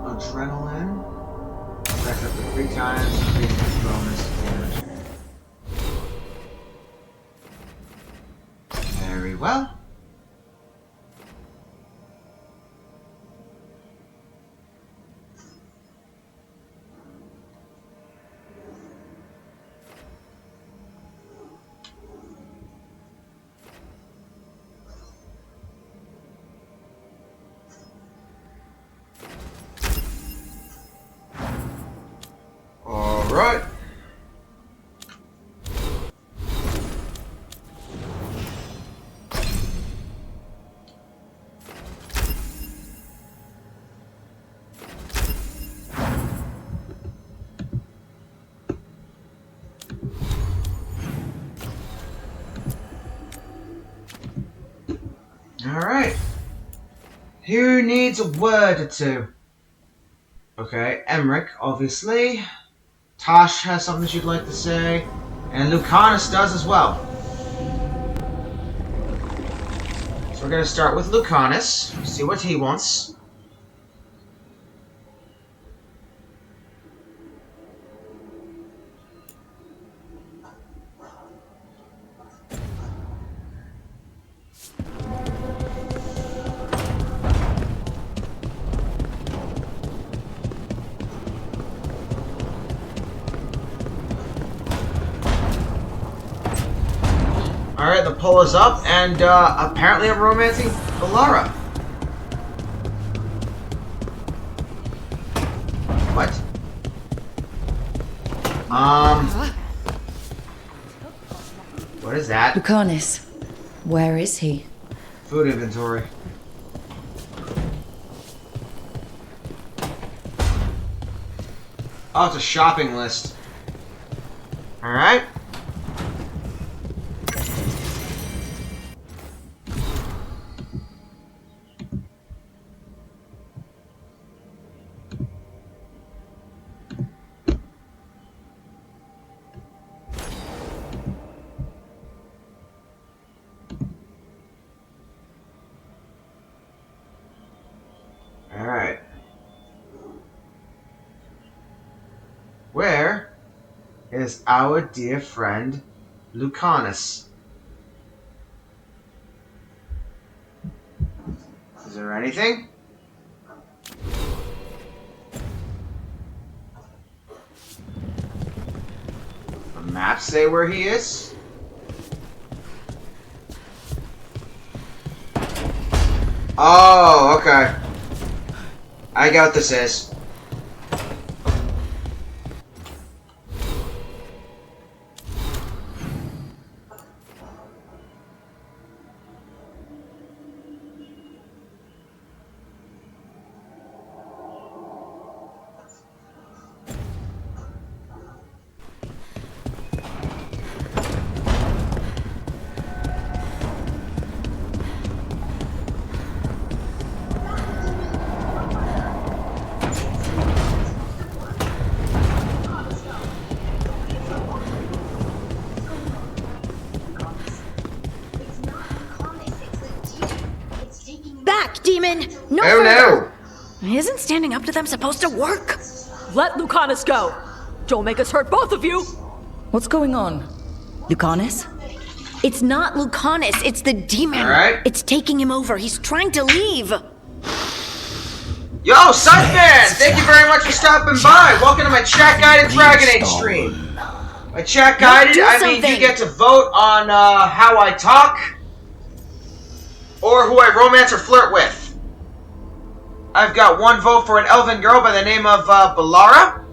Adrenaline. Back up to 3 times. Increases bonus damage. Very well. Alright. Alright. Who needs a word or two? Okay, Emmerich, obviously. Tosh has something she'd like to say. And Lucanus does as well. So we're going to start with Lucanus. See what he wants. Alright, the pull is up, and apparently I'm romancing Alara. What? What is that? Lucanus, where is he? Food inventory. Oh, it's a shopping list. Alright. is our dear friend Lucanus. Is there anything? The maps say where he is? Oh, okay. I get what this is. Back, demon! No Oh further. No! Isn't standing up to them supposed to work? Let Lucanus go! Don't make us hurt both of you! What's going on? Lucanus? It's not Lucanus, it's the demon. Alright. It's taking him over. He's trying to leave. Yo, Sunfan! Thank you very much for stopping by. Welcome to my chat guided Dragon Age stream. My chat guided, I mean you get to vote on how I talk or who I romance or flirt with. I've got one vote for an elven girl by the name of Balara,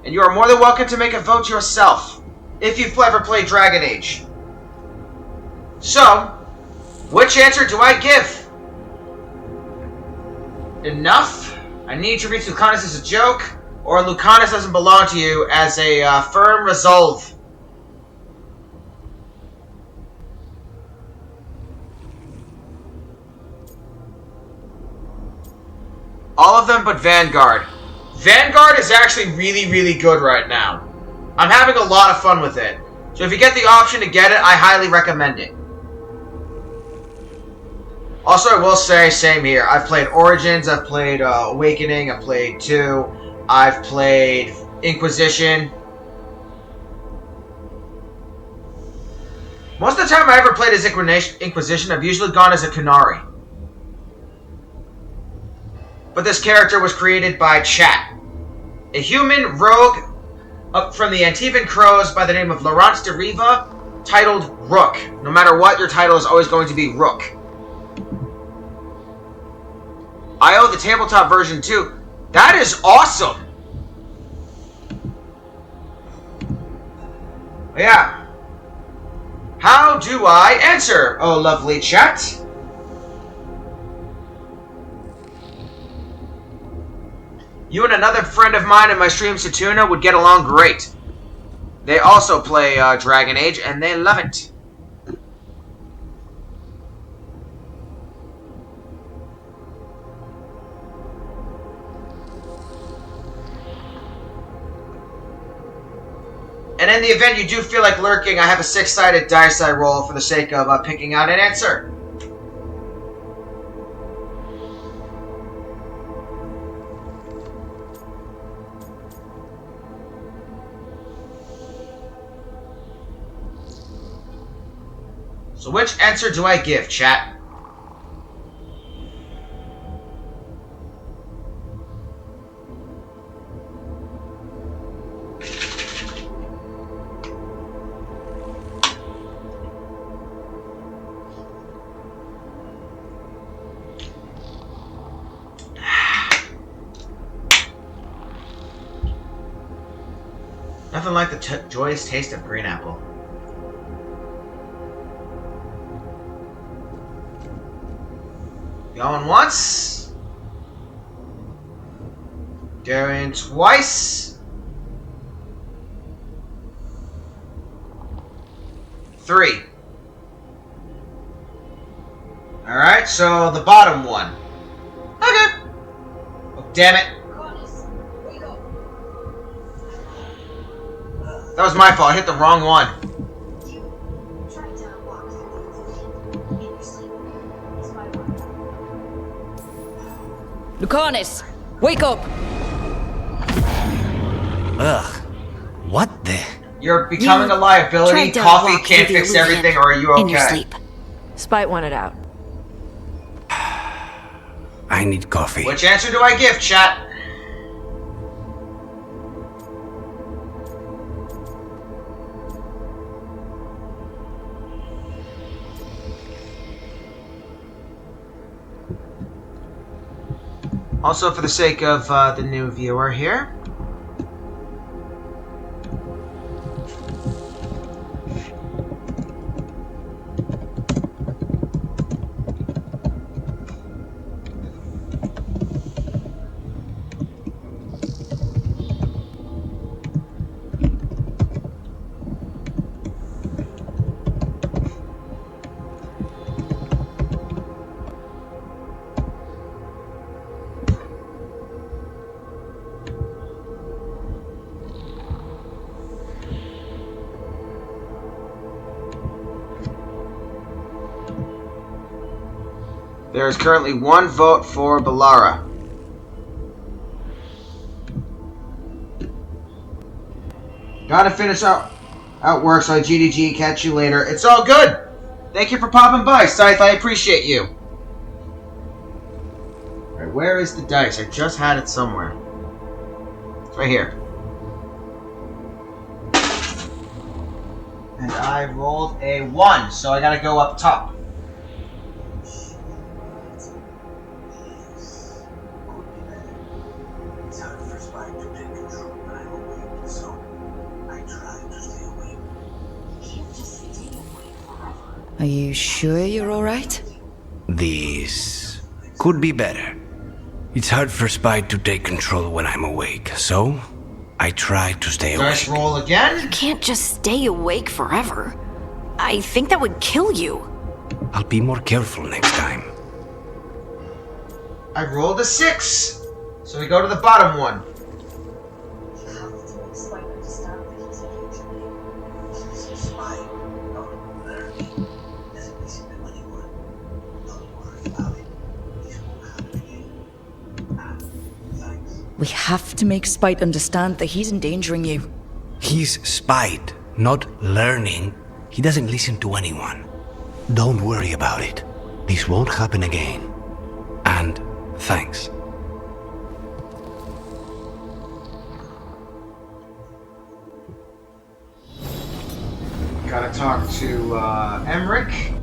and you are more than welcome to make a vote yourself if you've ever played Dragon Age. So, which answer do I give? Enough? I need to reach Lucanus as a joke, or Lucanus doesn't belong to you as a firm resolve. All of them but Veilguard. Veilguard is actually really, really good right now. I'm having a lot of fun with it. So if you get the option to get it, I highly recommend it. Also, I will say, same here. I've played Origins, I've played Awakening, I've played 2, I've played Inquisition. Most of the time I ever played as Inquisition, I've usually gone as a Kunari. But this character was created by Chat, a human rogue from the Antivan Crows by the name of Laurence de Riva, titled Rook. No matter what, your title is always going to be Rook. I owe the tabletop version too. That is awesome! Yeah. How do I answer, oh lovely chat? You and another friend of mine in my stream, Satuna, would get along great. They also play Dragon Age, and they love it. And in the event you do feel like lurking, I have a 6-sided dice I roll for the sake of picking out an answer. So which answer do I give, chat? Nothing like the joyous taste of green apple. Going once. Going twice. 3. Alright, so the bottom one. Okay. Oh, damn it. That was my fault. I hit the wrong one. Lucanus, wake up! Ugh. What the? You're becoming You a liability. tried to Coffee walk can't through the fix illusion everything, or are you okay? in your sleep. Spite wanted out. I need coffee. Which answer do I give, chat? Also, for the sake of the new viewer here, there is currently 1 vote for Balara. Gotta finish out work, so GDG, catch you later. It's all good! Thank you for popping by, Scythe, I appreciate you. Alright, where is the dice? I just had it somewhere. It's right here. And I rolled a 1, so I gotta go up top. Are you sure you're alright? This could be better. It's hard for Spite to take control when I'm awake, so I try to stay awake. Dice roll again? You can't just stay awake forever. I think that would kill you. I'll be more careful next time. I rolled a 6, so we go to the bottom one. We have to make Spite understand that he's endangering you. He's Spite, not learning. He doesn't listen to anyone. Don't worry about it. This won't happen again. And thanks. Gotta talk to Emmerich.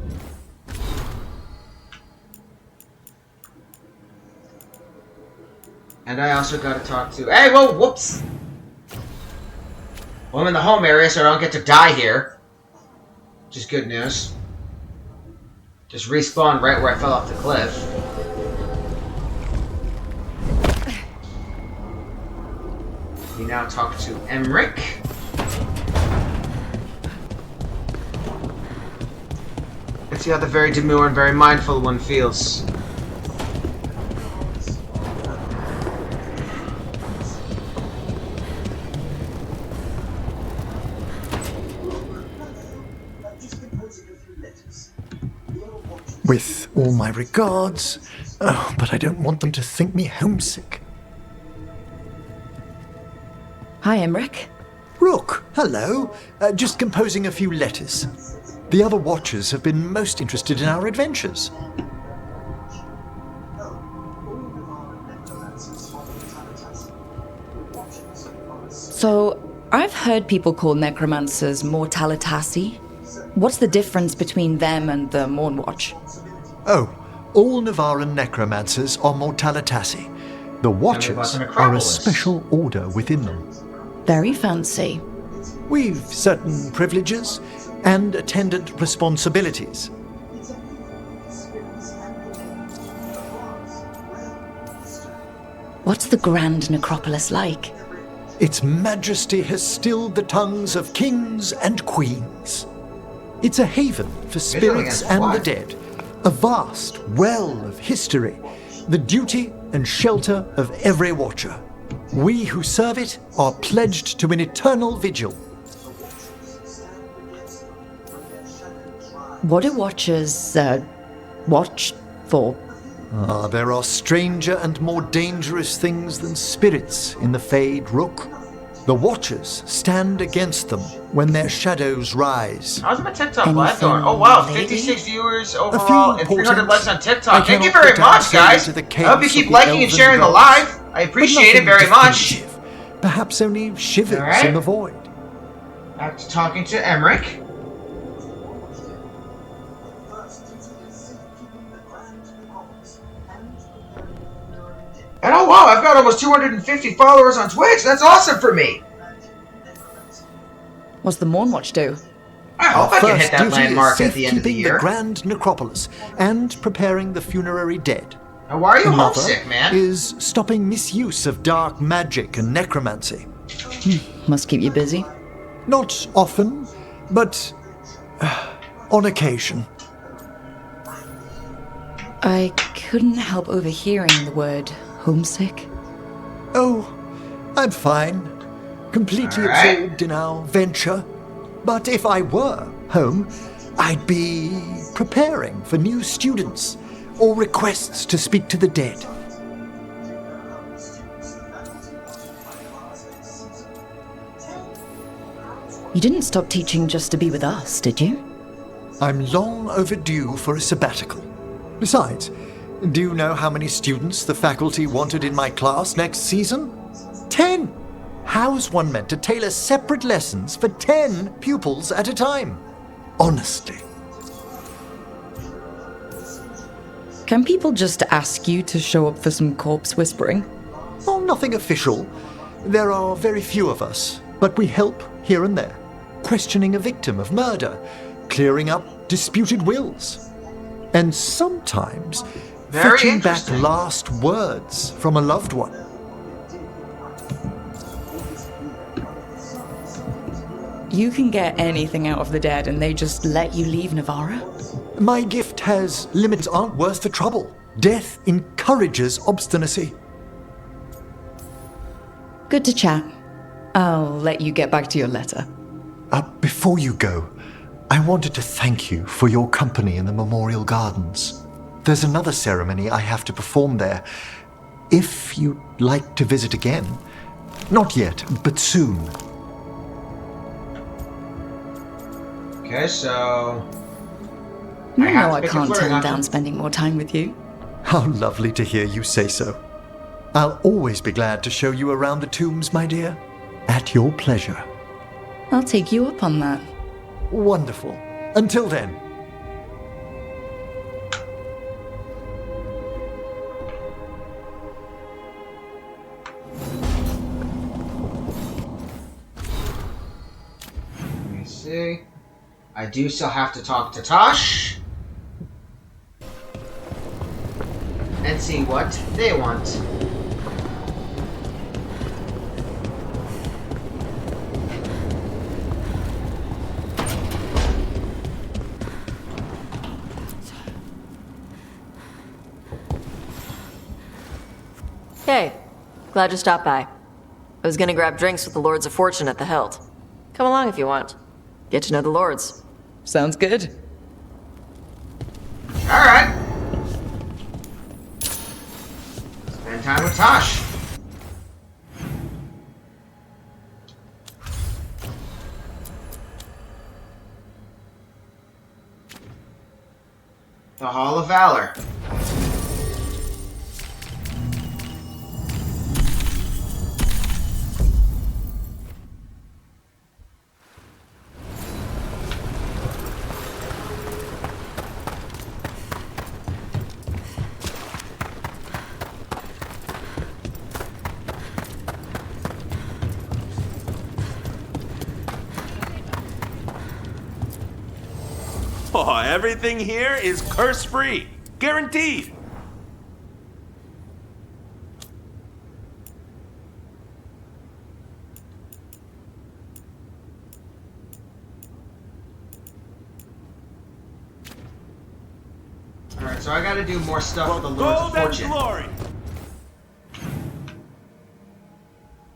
And I also gotta talk to... Hey, whoa, whoops! Well, I'm in the home area, so I don't get to die here. Which is good news. Just respawned right where I fell off the cliff. We now talk to Emmerich. Let's see how the very demure and very mindful one feels. With all my regards, but I don't want them to think me homesick. Hi, Emmerich. Rook, hello. Just composing a few letters. The other Watchers have been most interested in our adventures. So, I've heard people call necromancers mortalitasi. What's the difference between them and the Morn Watch? Oh, all Nevaran necromancers are mortalitasi. The Watchers are a special order within them. Very fancy. We've certain privileges and attendant responsibilities. What's the Grand Necropolis like? Its majesty has stilled the tongues of kings and queens. It's a haven for spirits and the dead, a vast well of history, the duty and shelter of every Watcher. We who serve it are pledged to an eternal vigil. What do Watchers, watch for? There are stranger and more dangerous things than spirits in the Fade, Rook. The Watchers stand against them when their shadows rise. How's my TikTok live going? Oh wow, 56 viewers overall and 300 likes on TikTok. Thank you very much, guys. I hope you keep liking and sharing the live. I appreciate it very much. Perhaps only shivers in the void. Back to talking to Emmerich. And oh wow, I've got almost 250 followers on Twitch. That's awesome for me. What's the Mournwatch do? I hope I can hit that landmark at the end of the Keeping year. the Grand Necropolis and preparing the funerary dead. Now, why are you Another homesick, man? is stopping misuse of dark magic and necromancy. Must keep you busy. Not often, but on occasion. I couldn't help overhearing the word homesick. Oh, I'm fine. Completely absorbed in our venture. But if I were home, I'd be preparing for new students or requests to speak to the dead. You didn't stop teaching just to be with us, did you? I'm long overdue for a sabbatical. Besides, do you know how many students the faculty wanted in my class next season? 10! How's one meant to tailor separate lessons for 10 pupils at a time? Honestly. Can people just ask you to show up for some corpse whispering? Oh, nothing official. There are very few of us, but we help here and there. Questioning a victim of murder, clearing up disputed wills, and sometimes fetching back last words from a loved one. You can get anything out of the dead and they just let you leave Navarra? My gift has limits aren't worth the trouble. Death encourages obstinacy. Good to chat. I'll let you get back to your letter. Before you go, I wanted to thank you for your company in the Memorial Gardens. There's another ceremony I have to perform there. If you'd like to visit again. Not yet, but soon. Okay, so... You know I can't turn down spending more time with you. How lovely to hear you say so. I'll always be glad to show you around the tombs, my dear. At your pleasure. I'll take you up on that. Wonderful. Until then. Let me see. I do still have to talk to Tosh. And see what they want. Hey, glad you stopped by. I was gonna grab drinks with the Lords of Fortune at the Hilt. Come along if you want. Get to know the Lords. Sounds good. Alright. Spend time with Tosh. The Hall of Valor. Oh, everything here is curse-free. Guaranteed. Alright, so I gotta do more stuff with the Lords of Fortune. Glory.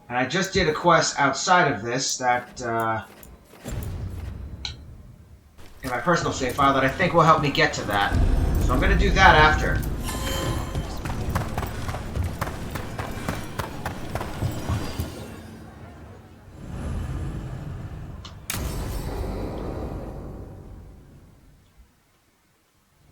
And I just did a quest outside of this that, in my personal save file that I think will help me get to that. So I'm gonna do that after.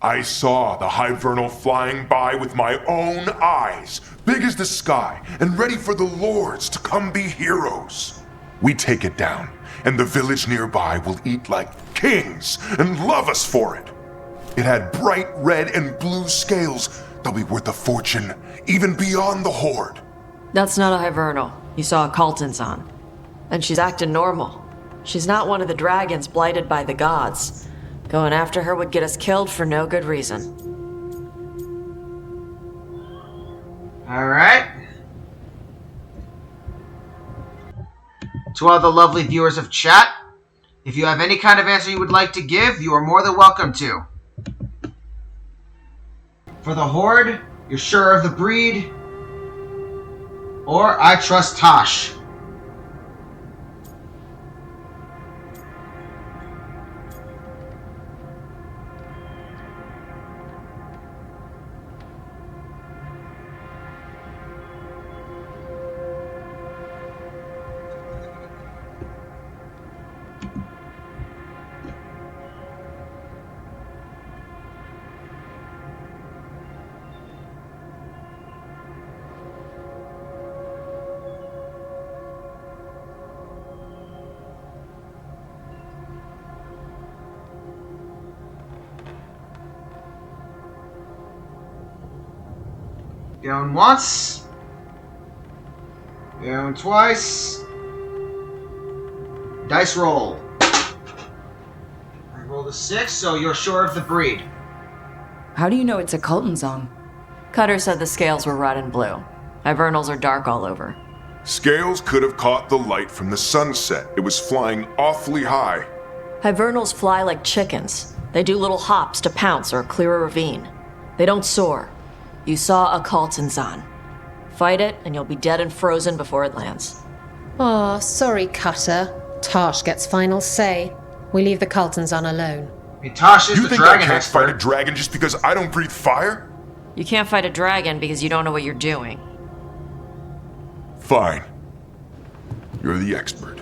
I saw the Hivernal flying by with my own eyes, big as the sky, and ready for the lords to come be heroes. We take it down, and the village nearby will eat like kings and love us for it. It had bright red and blue scales. They'll be worth a fortune, even beyond the Horde. That's not a Hivernal. You saw a Kaltanzan. And she's acting normal. She's not one of the dragons blighted by the gods. Going after her would get us killed for no good reason. Alright. To all the lovely viewers of chat, if you have any kind of answer you would like to give, you are more than welcome to. For the Horde, you're sure of the breed, or I trust Tosh. Going once. Going twice. Dice roll. I rolled a 6, so you're sure of the breed. How do you know it's a Kaltanzan? Cutter said the scales were red and blue. Hivernals are dark all over. Scales could have caught the light from the sunset. It was flying awfully high. Hivernals fly like chickens. They do little hops to pounce or clear a ravine. They don't soar. You saw a Kaltanzan. Fight it, and you'll be dead and frozen before it lands. Aw, sorry, Cutter. Tarsh gets final say. We leave the Kaltanzan alone. Hey, Tosh is You the think I dragon can't expert. fight a dragon just because I don't breathe fire? You can't fight a dragon because you don't know what you're doing. Fine. You're the expert.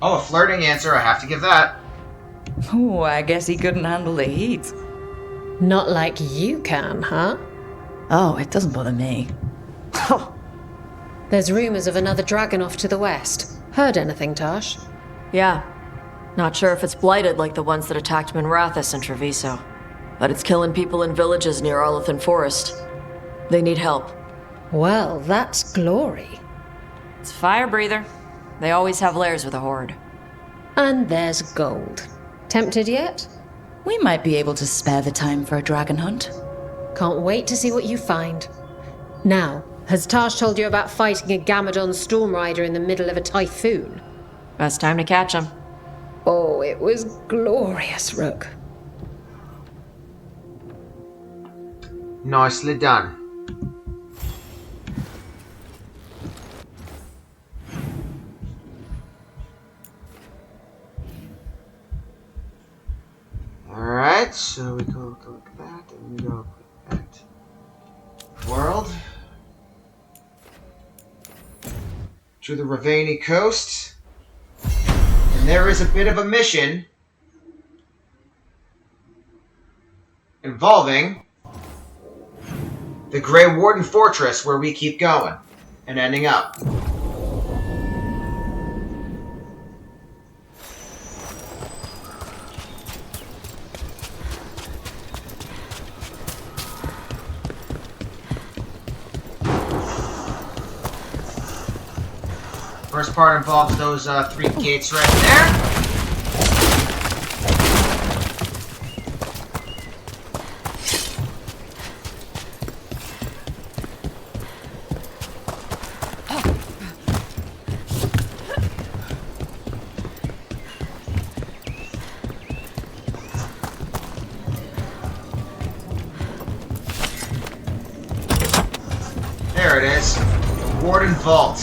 Oh, a flirting answer. I have to give that. Oh, I guess he couldn't handle the heat. Not like you can, huh? Oh, it doesn't bother me. There's rumors of another dragon off to the west. Heard anything, Tarsh? Yeah. Not sure if it's blighted like the ones that attacked Minrathous and Treviso. But it's killing people in villages near Arlethan Forest. They need help. Well, that's glory. It's a fire breather. They always have lairs with a horde. And there's gold. Tempted yet? We might be able to spare the time for a dragon hunt. Can't wait to see what you find. Now, has Tarsh told you about fighting a Gamadon storm rider in the middle of a typhoon? Best time to catch him. Oh, it was glorious, Rook. Nicely done. Alright, so we go click that, and we go click that. World. To the Ravani coast. And there is a bit of a mission involving the Grey Warden Fortress, where we keep going and ending up. First part involves those 3 gates right there. There it is. Warden Vault.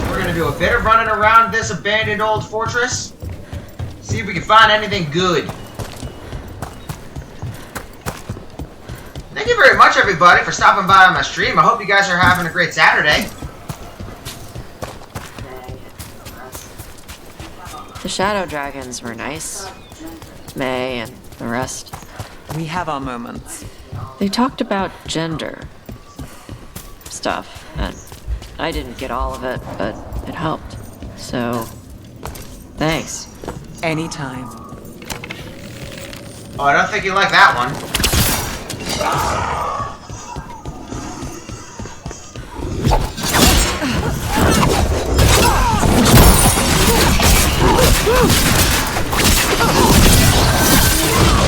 We're gonna do a bit of running around this abandoned old fortress. See if we can find anything good. Thank you very much, everybody, for stopping by on my stream. I hope you guys are having a great Saturday. The shadow dragons were nice. May and the rest. We have our moments. They talked about gender stuff, and I didn't get all of it, but it helped. So, thanks. Anytime. Oh, I don't think you like that one.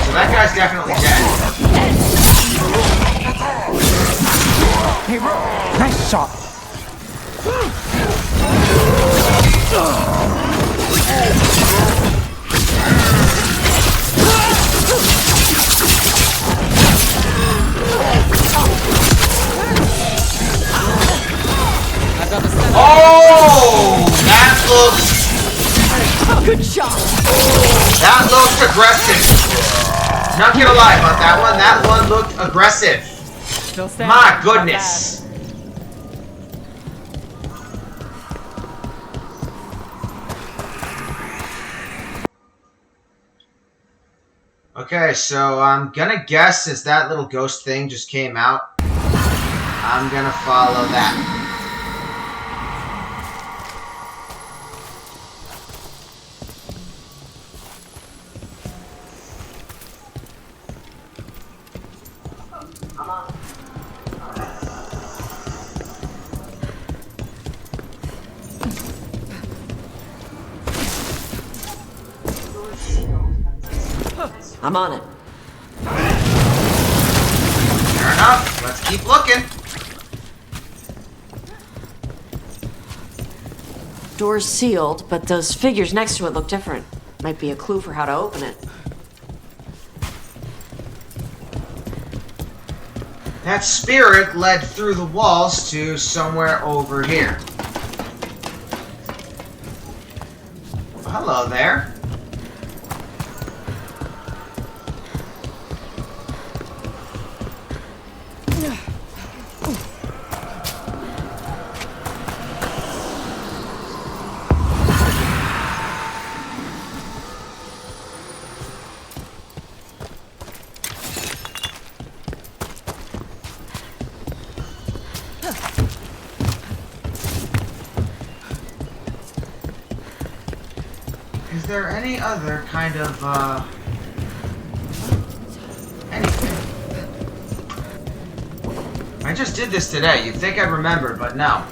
So that guy's definitely dead. Hey, bro. Nice shot. Oh, that looks... Good shot. That looks aggressive. Not gonna lie about that one. That one looked aggressive. My goodness. Okay, so I'm gonna guess since that little ghost thing just came out, I'm gonna follow that. I'm on it. Fair enough. Let's keep looking. Door's sealed, but those figures next to it look different. Might be a clue for how to open it. That spirit led through the walls to somewhere over here. Well, hello there. Is there any other kind of, anything? I just did this today. You'd think I'd remember, but no.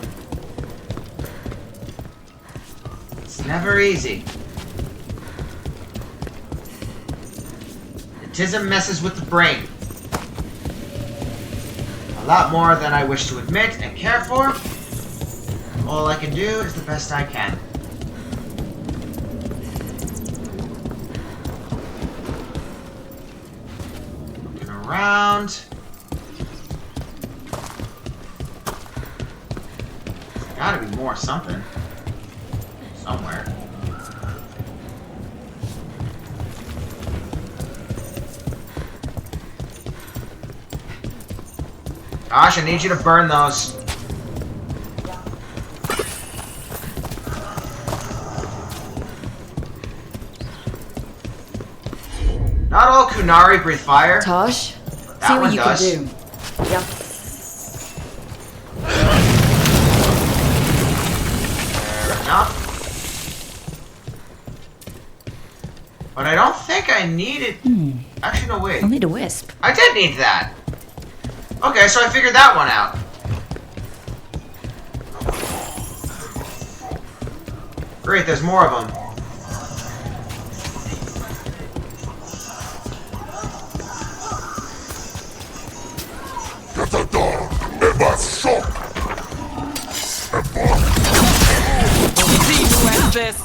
It's never easy. Autism messes with the brain. A lot more than I wish to admit and care for. All I can do is the best I can. Around. There's gotta be more something. Somewhere. Gosh, I need you to burn those. Not all Kunari breathe fire. Tosh, That see one what you does. can do. Yep. Fair enough. But I don't think I needed... Actually, no, wait. I'll need a wisp. I did need that. Okay, so I figured that one out. Great, there's more of them. See who has this.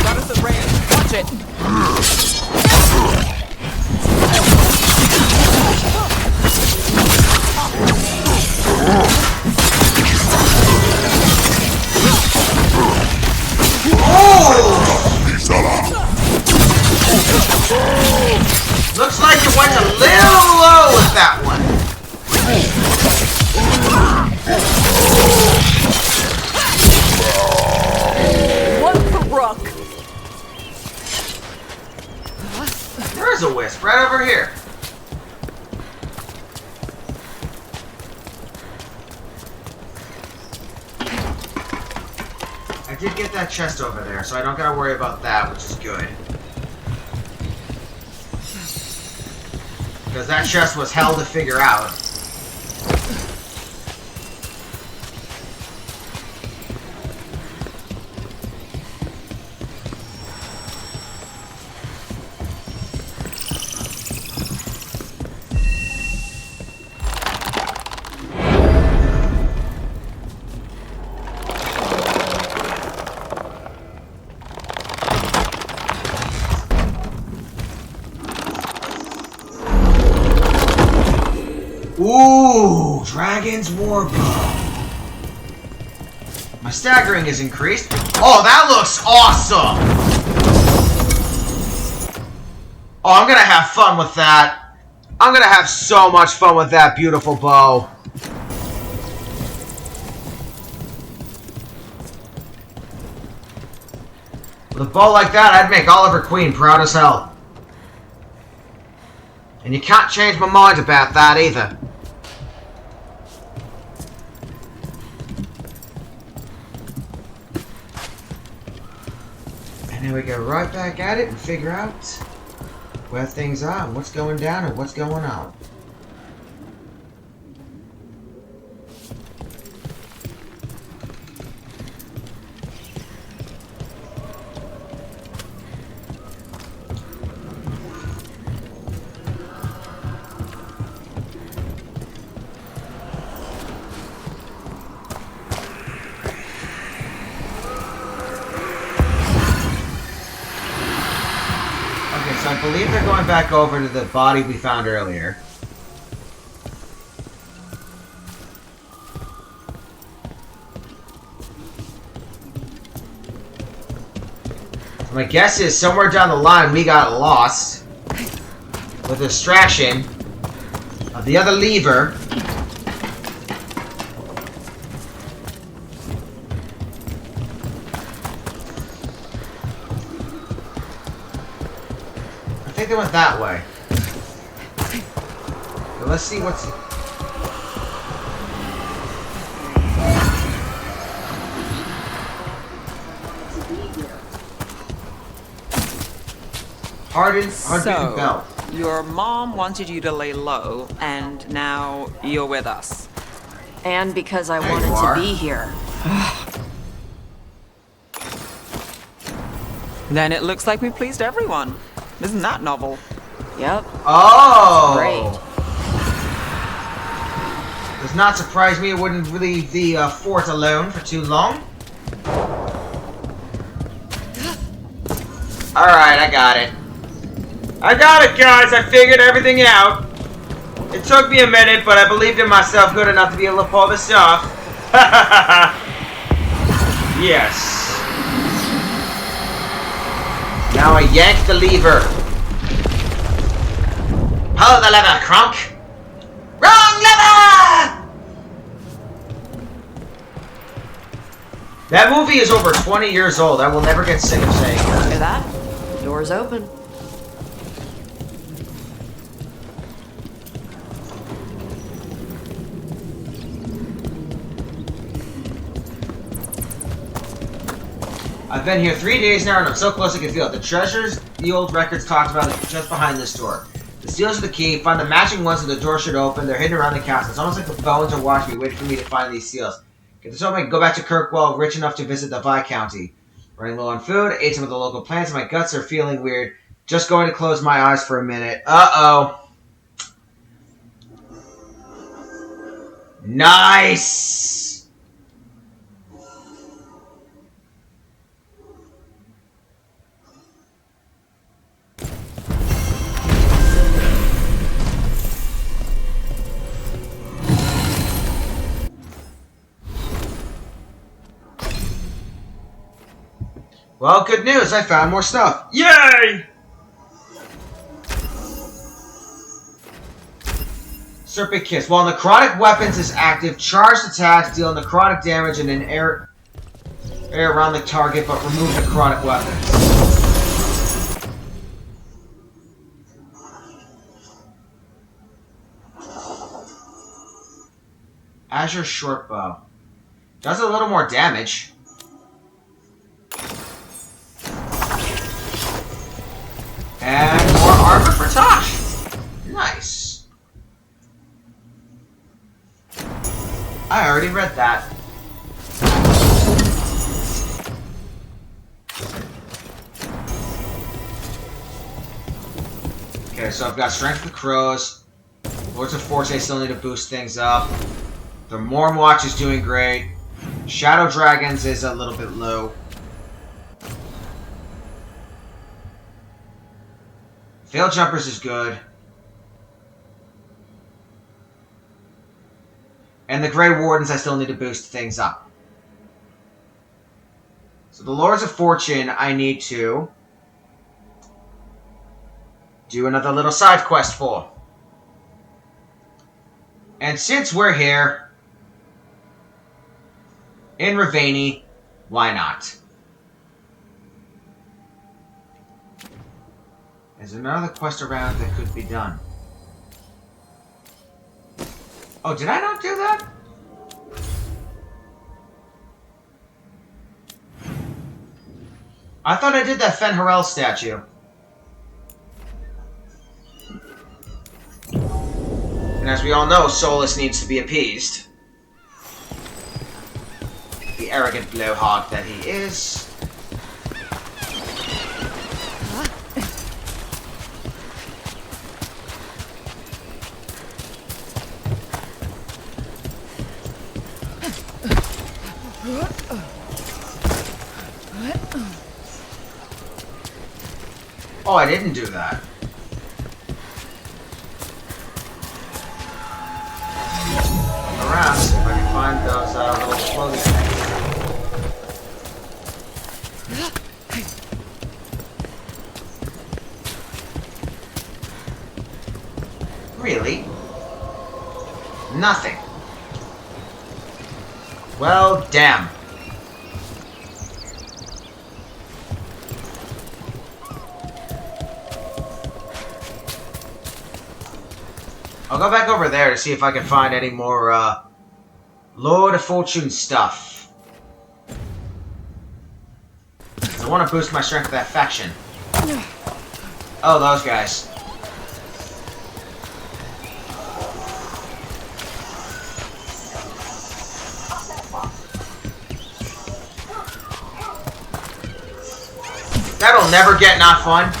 Got us at range. Watch it. did get that chest over there, so I don't gotta worry about that, which is good. Because that chest was hell to figure out. Ooh, Dragon's Warbow. My staggering is increased. Oh, that looks awesome! Oh, I'm gonna have fun with that. I'm gonna have so much fun with that beautiful bow. With a bow like that, I'd make Oliver Queen proud as hell. And you can't change my mind about that either. And then we go right back at it and figure out where things are and what's going down and what's going on. So I believe they're going back over to the body we found earlier. So my guess is somewhere down the line we got lost with the distraction of the other lever. I think they went that way. But let's see what's... Hardened belt. Your mom wanted you to lay low, and now you're with us. And because I wanted to be here. Then it looks like we pleased everyone. Isn't that novel? Yep. Oh! Great. Does not surprise me it wouldn't leave the fort alone for too long. Alright, I got it. I got it, guys! I figured everything out. It took me a minute, but I believed in myself good enough to be able to pull this off. Yes. Now I yank the lever. Pull the lever, Kronk! Wrong lever! That movie is over 20 years old. I will never get sick of saying that. Hear that? Door's open. I've been here 3 days now and I'm so close I can feel it. The treasures the old records talked about are just behind this door. The seals are the key. Find the matching ones and the door should open. They're hidden around the castle. It's almost like the bones are watching me, waiting for me to find these seals. Get this open, I can go back to Kirkwall, rich enough to visit the Viscounty. Running low on food, ate some of the local plants, and my guts are feeling weird. Just going to close my eyes for a minute. Uh-oh. Nice! Well, good news. I found more stuff. Yay! Serpent Kiss. While necrotic weapons is active, charged attacks deal necrotic damage in an area around the target, but remove necrotic weapons. Azure Shortbow. Does a little more damage. I already read that. Okay, so I've got Strength of the Crows. Lords of Force, I still need to boost things up. The Mormwatch is doing great. Shadow Dragons is a little bit low. Veil Jumpers is good. And the Grey Wardens, I still need to boost things up. So the Lords of Fortune, I need to do another little side quest for. And since we're here in Ravani, why not? There's another quest around that could be done. Oh, did I not do that? I thought I did that Fen'Harel statue. And as we all know, Solus needs to be appeased. The arrogant blowhog that he is. Oh, I didn't do that. Around, see if I can find those little floaty things. Really? Nothing. Well, damn. I'll go back over there to see if I can find any more, Lord of Fortune stuff. I want to boost my strength of that faction. Oh, those guys. That'll never get not fun.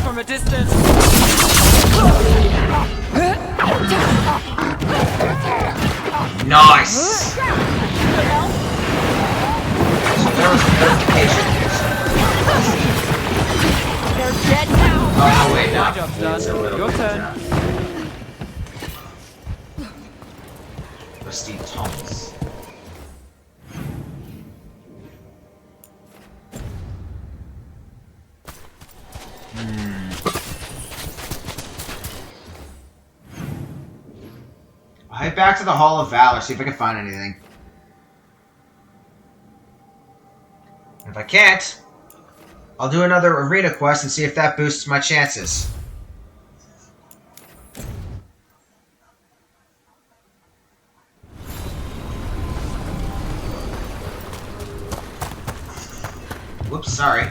From a distance. Nice. So there was verification. They're dead now. Oh no, wait, no. My job's done. Your turn. Rusty Thomas. I'll head back to the Hall of Valor, see if I can find anything. If I can't, I'll do another arena quest and see if that boosts my chances. Whoops, sorry.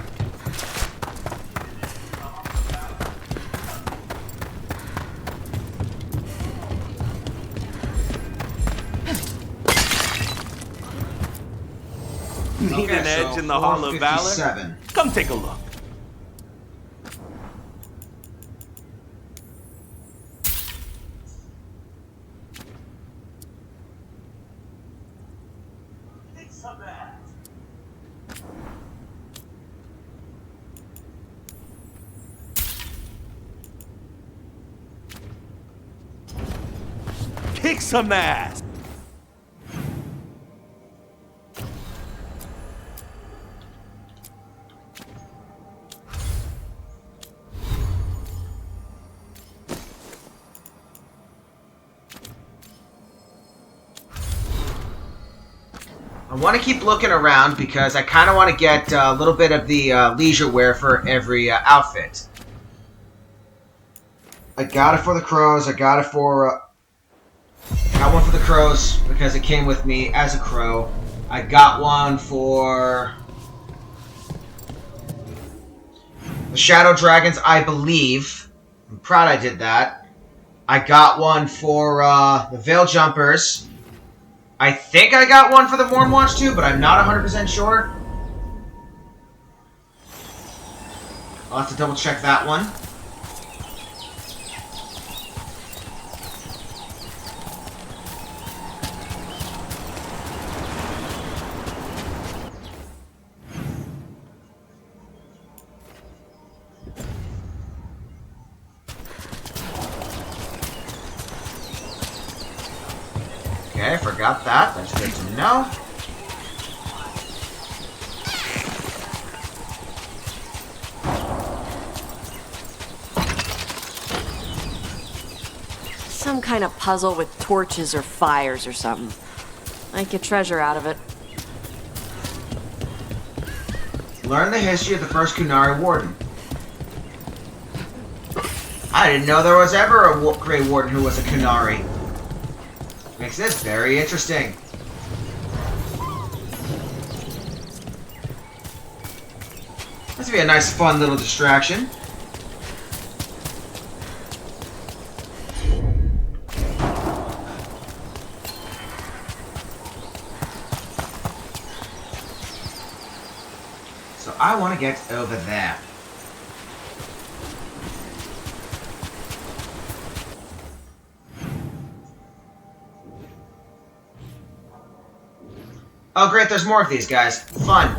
Need an edge in the Hall of Valor? Come take a look. Kick some ass! I want to keep looking around because I kind of want to get a little bit of the leisure wear for every outfit. I got it for the crows. I got it for... got one for the crows because it came with me as a crow. I got one for... the Shadow Dragons, I believe. I'm proud I did that. I got one for the Veil Jumpers. I think I got one for the Morn Watch too, but I'm not 100% sure. I'll have to double check that one. Okay, forgot that. That's good to know. Some kind of puzzle with torches or fires or something. Might get treasure out of it. Learn the history of the first Kunari Warden. I didn't know there was ever a Grey Warden who was a Kunari. Makes this very interesting. This would be a nice, fun little distraction. So I want to get over there. Oh great, there's more of these guys. Fun.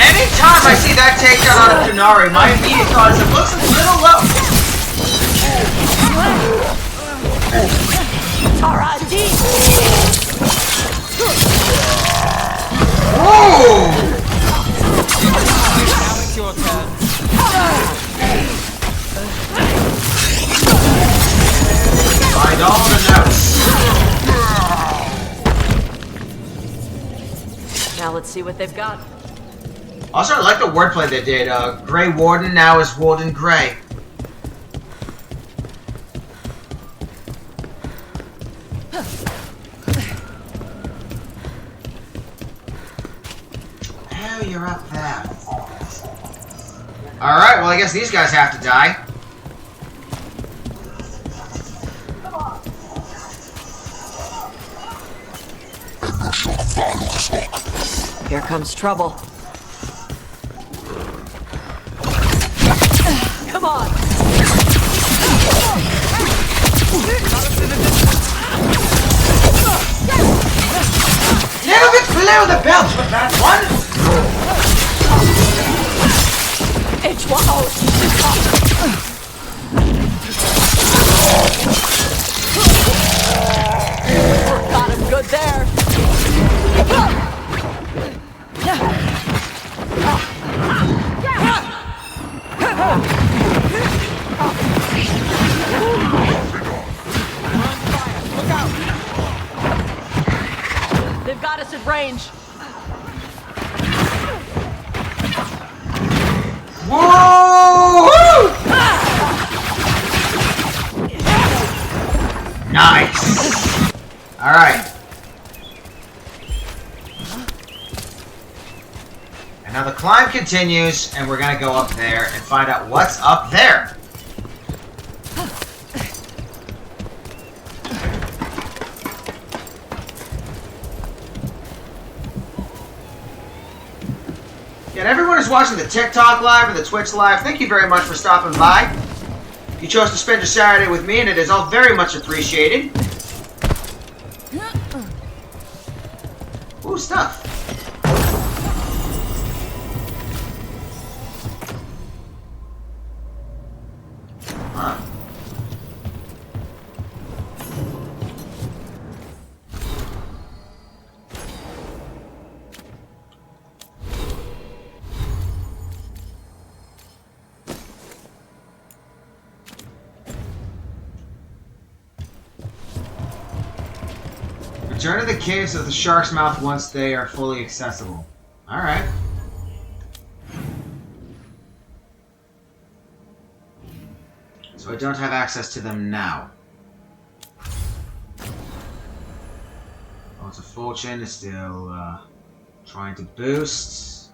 Anytime I see that takedown on a Kunari, my immediate thought is it looks a little low. Ooh! Now it's your turn. Find all the notes. Now let's see what they've got. Also, I like the wordplay they did. Grey Warden now is Warden Grey. Oh, you're up there. Alright, well I guess these guys have to die. Here comes trouble. Come on! Little bit below the belt with that one! It's wow! Got him good there! They've got us at range. Whoa! Nice! Alright. And now the climb continues, and we're gonna go up there and find out what's up there. And everyone who's watching the TikTok live or the Twitch live, thank you very much for stopping by. You chose to spend your Saturday with me, and it is all very much appreciated. Ooh, stuff. Huh. Return to the caves of the Shark's Mouth once they are fully accessible. Alright. So I don't have access to them now. Oh, it's a fortune. It's still trying to boost.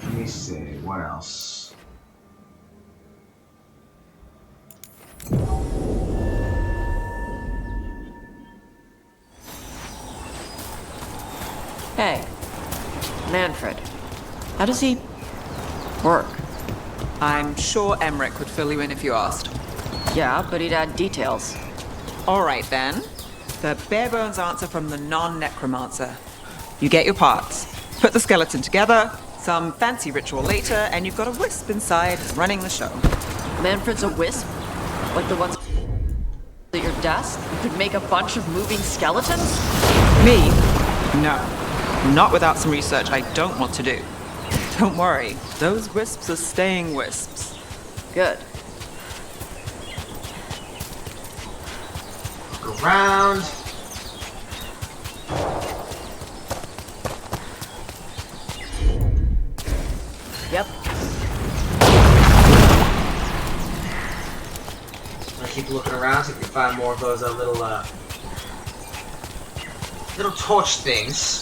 Let me see. What else? Hey, Manfred. How does he work? I'm sure Emmerich would fill you in if you asked. Yeah, but he'd add details. All right, then. The bare-bones answer from the non-necromancer. You get your parts, put the skeleton together, some fancy ritual later, and you've got a wisp inside running the show. Manfred's a wisp? Like the ones at your desk? You could make a bunch of moving skeletons? Me? No. Not without some research I don't want to do. Don't worry, those wisps are staying wisps. Good. Look around. Yep. I keep looking around so we can find more of those little torch things.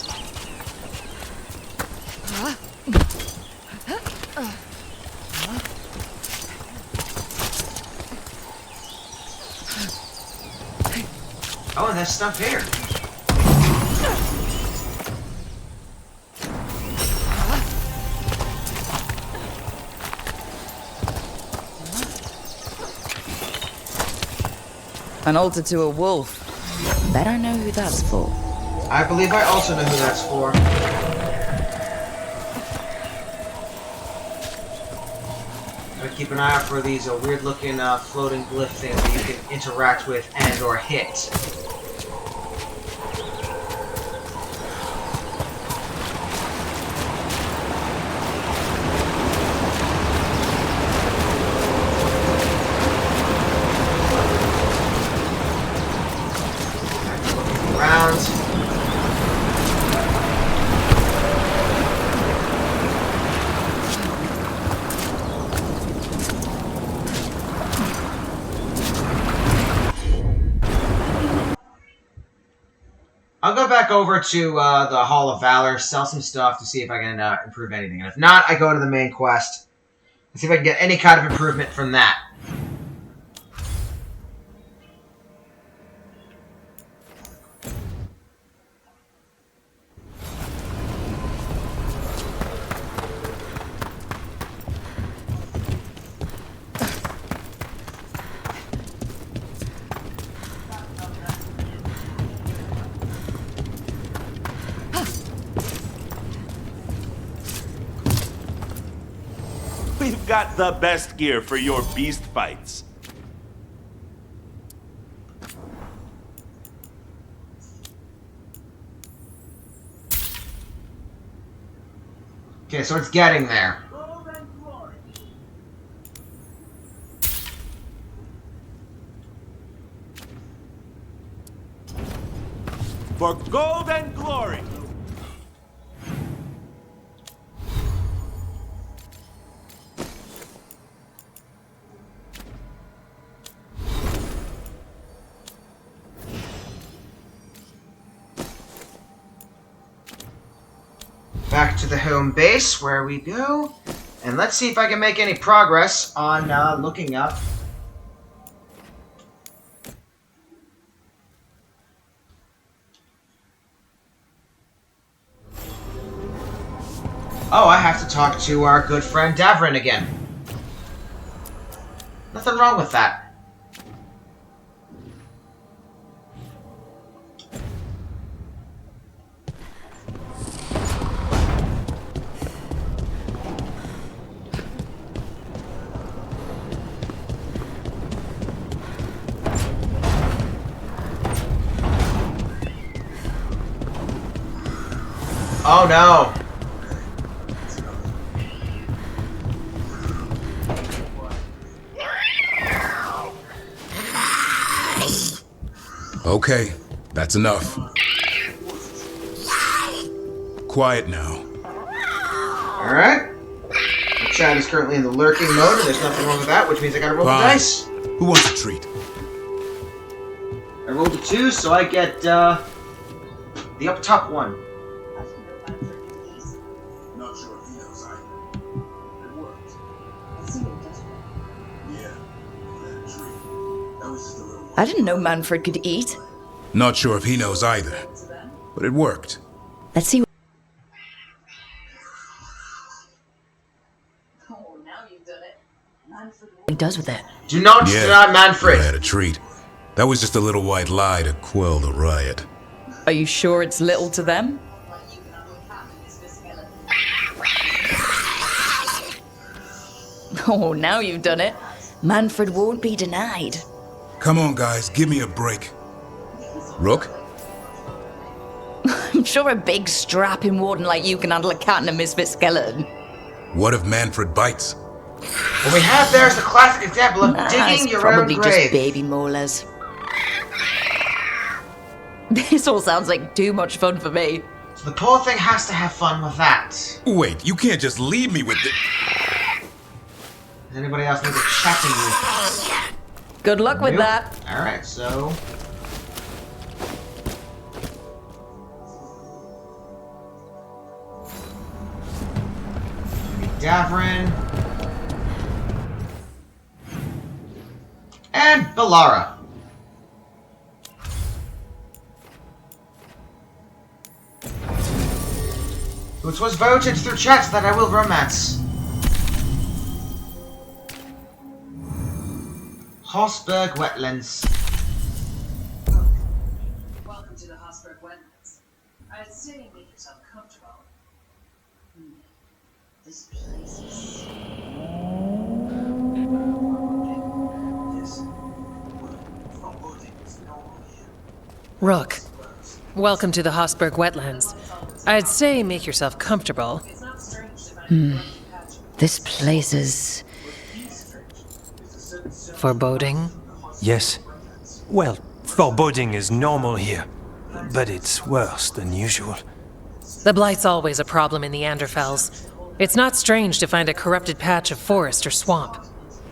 Oh, and there's stuff here. An altar to a wolf. Bet I know who that's for. I believe I also know who that's for. Gotta keep an eye out for these weird-looking floating glyph things that you can interact with and or hit. I'll go back over to the Hall of Valor, sell some stuff to see if I can improve anything. And if not, I go to the main quest and see if I can get any kind of improvement from that. We've got the best gear for your beast fights. Okay, so it's getting there. For gold and glory. Back to the home base where we go. And let's see if I can make any progress on looking up. Oh, I have to talk to our good friend Davrin again. Nothing wrong with that. Oh no! Okay, that's enough. Quiet now. Alright. The chat is currently in the lurking mode, and there's nothing wrong with that, which means I gotta roll the dice. Who wants a treat? I rolled a 2, so I get, the up top one. Not sure if he knows either. It worked. Yeah. That treat. That was just a little. I didn't know Manfred could eat. Not sure if he knows either. But it worked. Let's see. Oh, now you've done it. Manfred What he does with it. Do not deny Manfred. I had a treat. That was just a little white lie to quell the riot. Are you sure it's little to them? Oh, now you've done it. Manfred won't be denied. Come on, guys, give me a break. Rook? I'm sure a big strapping warden like you can handle a cat and a misfit skeleton. What if Manfred bites? What we have there is the classic example of digging your own Probably grave. just baby molars. This all sounds like too much fun for me. So the poor thing has to have fun with that. Wait, you can't just leave me with the... Does anybody else need a chatting with? Good luck with Nope. that. Alright, so... Davrin. And Bellara. It was voted through chat that I will romance. Horsberg Wetlands. Welcome to the Hossberg Wetlands. I'd say make yourself comfortable. This place is... Rook, welcome to the Hossberg Wetlands. I'd say make yourself comfortable. This place is... Foreboding? Yes. Well, foreboding is normal here, but it's worse than usual. The Blight's always a problem in the Anderfels. It's not strange to find a corrupted patch of forest or swamp.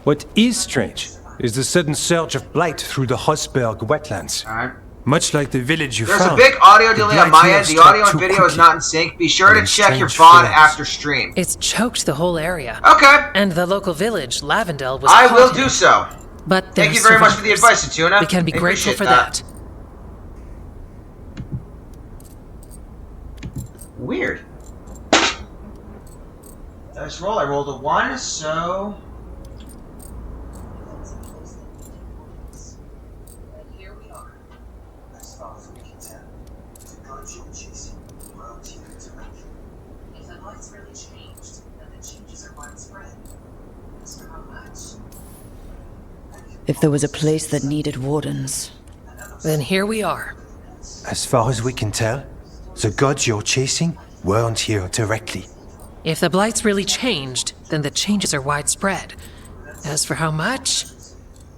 What is strange is the sudden surge of blight through the Hossberg Wetlands. Much like the village you There's found. a big audio delay on my end. Blight The audio struck and too video is quickly. not in sync. Be sure to And check your strange VOD feelings. after stream. It's choked the whole area. Okay. And the local village, Lavendel, was I caught will in do it. so. But Thank there's you very much for the survivors. advice, Atuna. We can be I grateful appreciate for that. Weird. Dice roll. I rolled a 1, so... And here we are. As far as we can tell, the gods you're chasing around here directly. If the light's really changed, then the changes are widespread. As for how much? If there was a place that needed wardens. Then here we are. As far as we can tell, the gods you're chasing weren't here directly. If the Blight's really changed, then the changes are widespread. As for how much?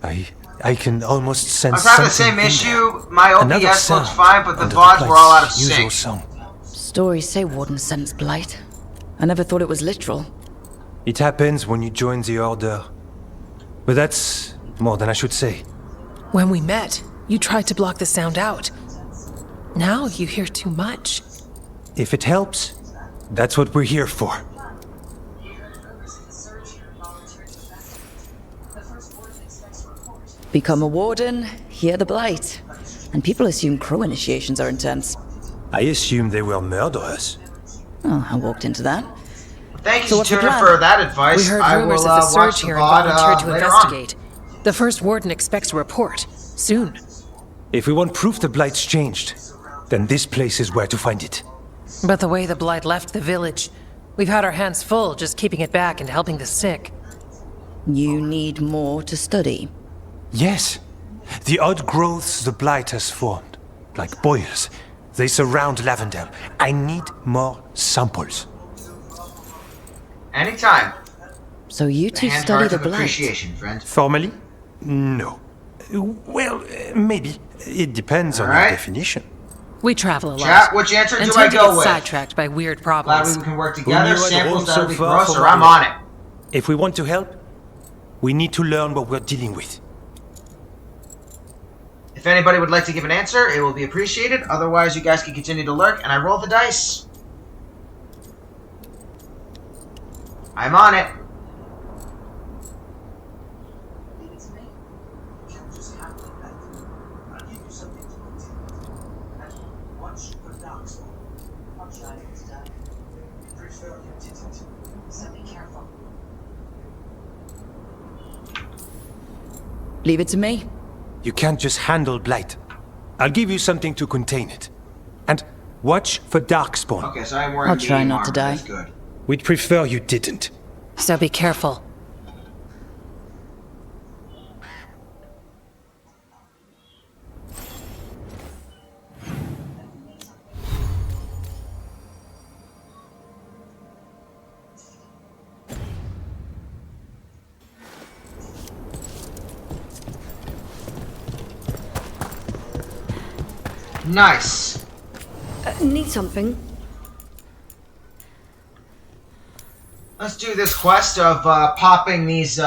I can almost I'm sense having the something same in issue. there. My Another OBS sound looks fine, but the under VODs were all out of Blight's usual sync. song. Stories say wardens sense blight. I never thought it was literal. It happens when you join the Order. But that's more than I should say. When we met, you tried to block the sound out. Now you hear too much. If it helps, that's what we're here for. Become a warden, hear the blight. And people assume crow initiations are intense. I assume they were murderers. Oh, I walked into that. Thank you, So what's the Tuna, plan? for that advice. We heard I rumors will of the watch surge the here and VOD volunteered to later investigate. The first warden expects a report. Soon. If we want proof the Blight's changed, then this place is where to find it. But the way the Blight left the village, we've had our hands full just keeping it back and helping the sick. You need more to study. Yes. The odd growths the Blight has formed, like boils, they surround Lavendale. I need more samples. Anytime. So you two Hand study heart the of Blight. appreciation, friend. Formally? No. Well, maybe. It depends on your definition. We travel a lot. Chat, which answer and do I tend to go get with? sidetracked by weird Glad problems. we can work Who together. knew I'd Samples roam that'll so be far gross, from or I'm my on it. If we want to help, we need to learn what we're dealing with. If anybody would like to give an answer, it will be appreciated. Otherwise, you guys can continue to lurk, and I roll the dice. I'm on it. Leave it to me. You can't just handle Blight. I'll give you something to contain it. And watch for Darkspawn. Okay, so I'm wearing I'll try medium not to armor. die. That's good. We'd prefer you didn't. So be careful. Nice. Need something? Let's do this quest of popping these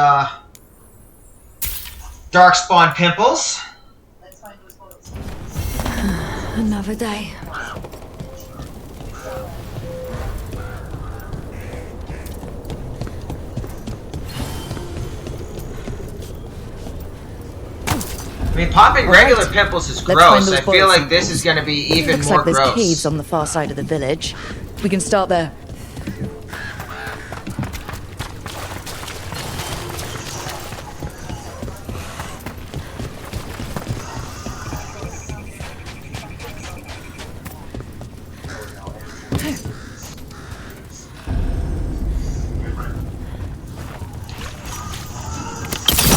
Darkspawn pimples. Another day. I mean, popping regular pimples is Let's find gross. those I feel boil like this samples. is going to be even Looks more like there's gross. caves on the far side of the village. We can start there.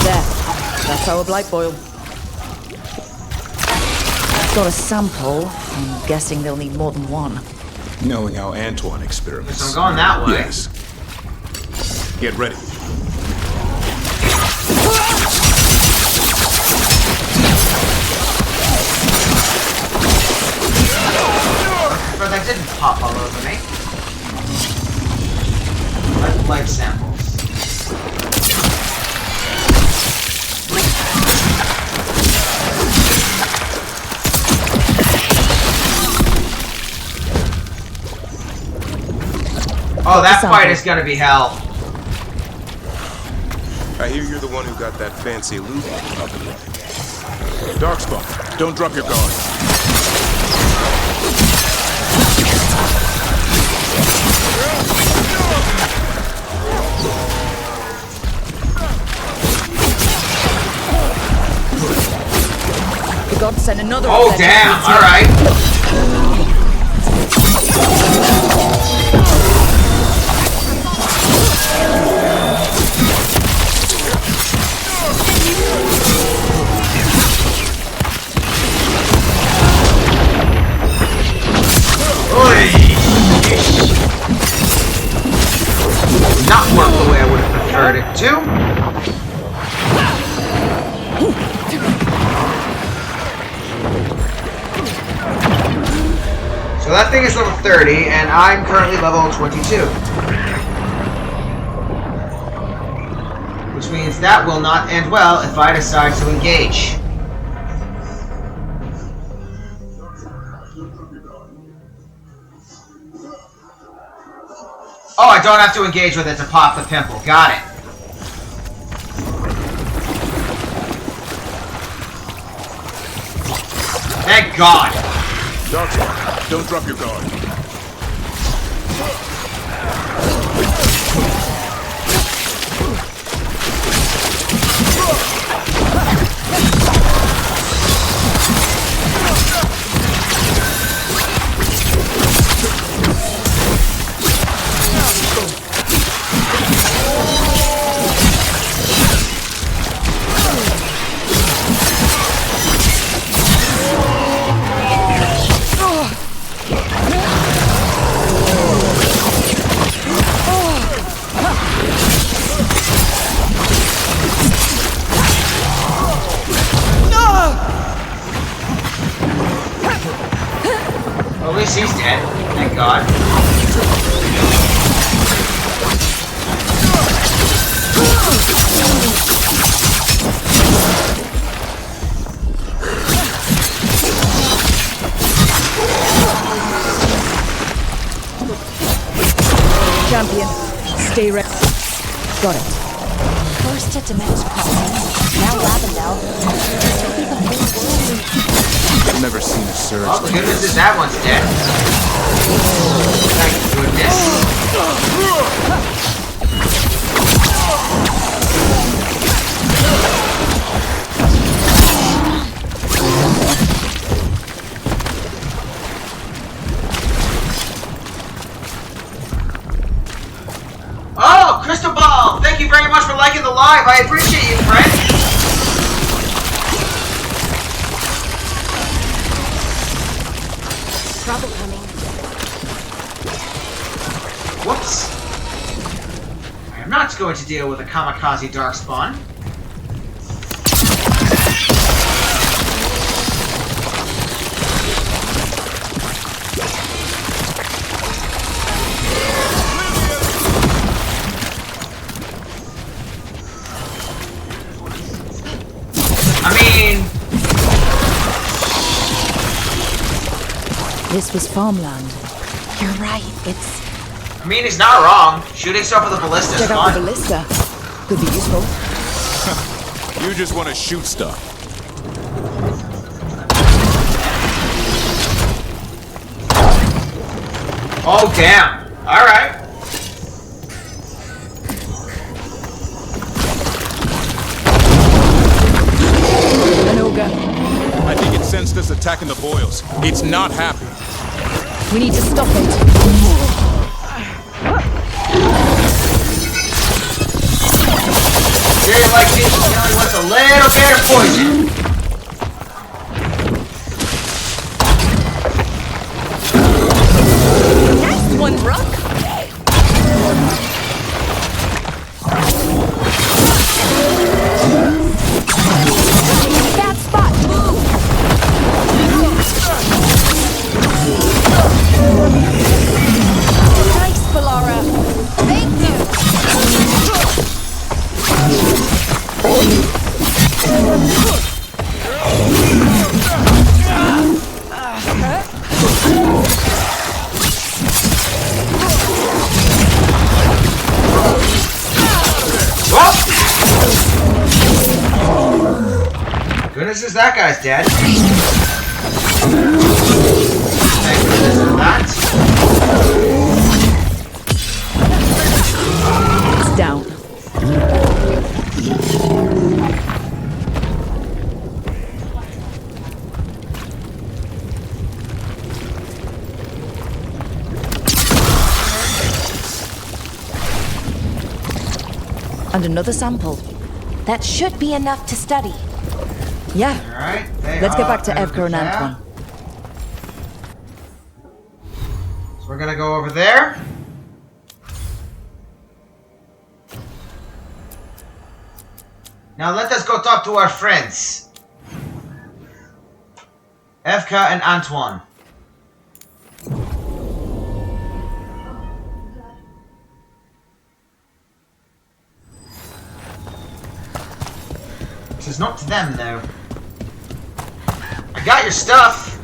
There. That's our blight boil. Got a sample. I'm guessing they'll need more than one. Knowing how Antoine experiments. So I'm going that way. Yes. Get ready. But that didn't pop all over me. I like samples. Oh, that fight is gonna be hell. I hear you're the one who got that fancy loot up and running. Darkspawn, don't drop your guard. Forgot to send another. Oh damn! All right. Not work the way I would have preferred it to. So that thing is level 30, and I'm currently level 22. Which means that will not end well if I decide to engage. Oh, I don't have to engage with it to pop the pimple. Got it. Thank God. Darkspawn, don't drop your guard. champion. Stay ready. Got it. First at Diminished Crossing, now Lavendel. I've never seen a surge. Oh, the goodness is that one's dead. Thank goodness. Oh, Crystal Ball! Thank you very much for liking the live. I appreciate you, friend. Trouble coming. Whoops. I am not going to deal with a kamikaze darkspawn. This was farmland. You're right, it's... I mean, he's not wrong. Shooting stuff with a ballista is Check out fun. the ballista. Could be useful. You just want to shoot stuff. Oh, damn. Alright. An ogre. I think it sensed us attacking the boils. It's not happy. We need to stop it. You're like people killing with a little bit of poison. Nice one, Rook! Bad spot! Move! Nice, Valara! Thank you! Goodness is that guy's dead. Thank goodness for that. It's down. And another sample. That should be enough to study. Yeah. Alright. Let's get back to Evgar and Antoine. So we're gonna go over there. Now let us go talk to our friends. Evka and Antoine. This is not to them, though. I got your stuff!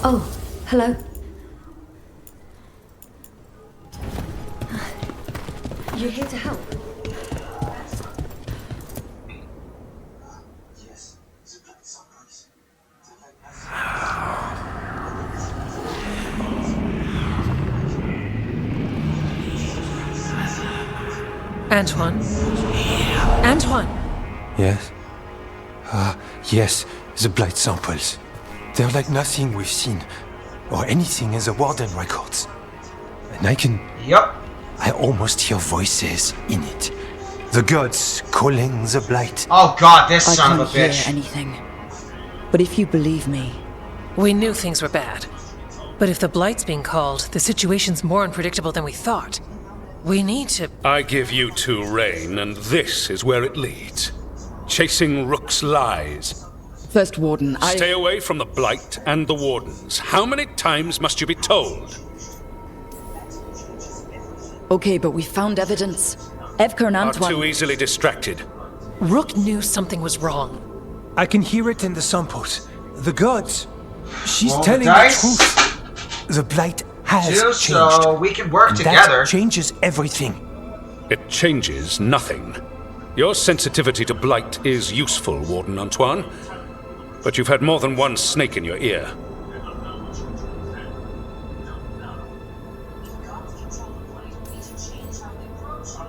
Oh, hello. You're here to help? Antoine? Antoine! Yes? Yes, the blight samples. They're like nothing we've seen, or anything in the Warden records. And I can... Yup. I almost hear voices in it. The gods calling the blight. Oh god, this son of a I can't bitch. hear anything. But if you believe me... We knew things were bad. But if the blight's being called, the situation's more unpredictable than we thought. We need to... I give you two Rain, and this is where it leads. Chasing Rook's lies. First Warden, Stay away from the Blight and the Wardens. How many times must you be told? Okay, but we found evidence. Evgar and Are Antoine... too easily distracted. Rook knew something was wrong. I can hear it in the samples. The gods. She's Roll the telling the dice. truth. The Blight has too, changed. so we can work and together. That changes everything. It changes nothing. Your sensitivity to blight is useful, Warden Antoine. But you've had more than one snake in your ear.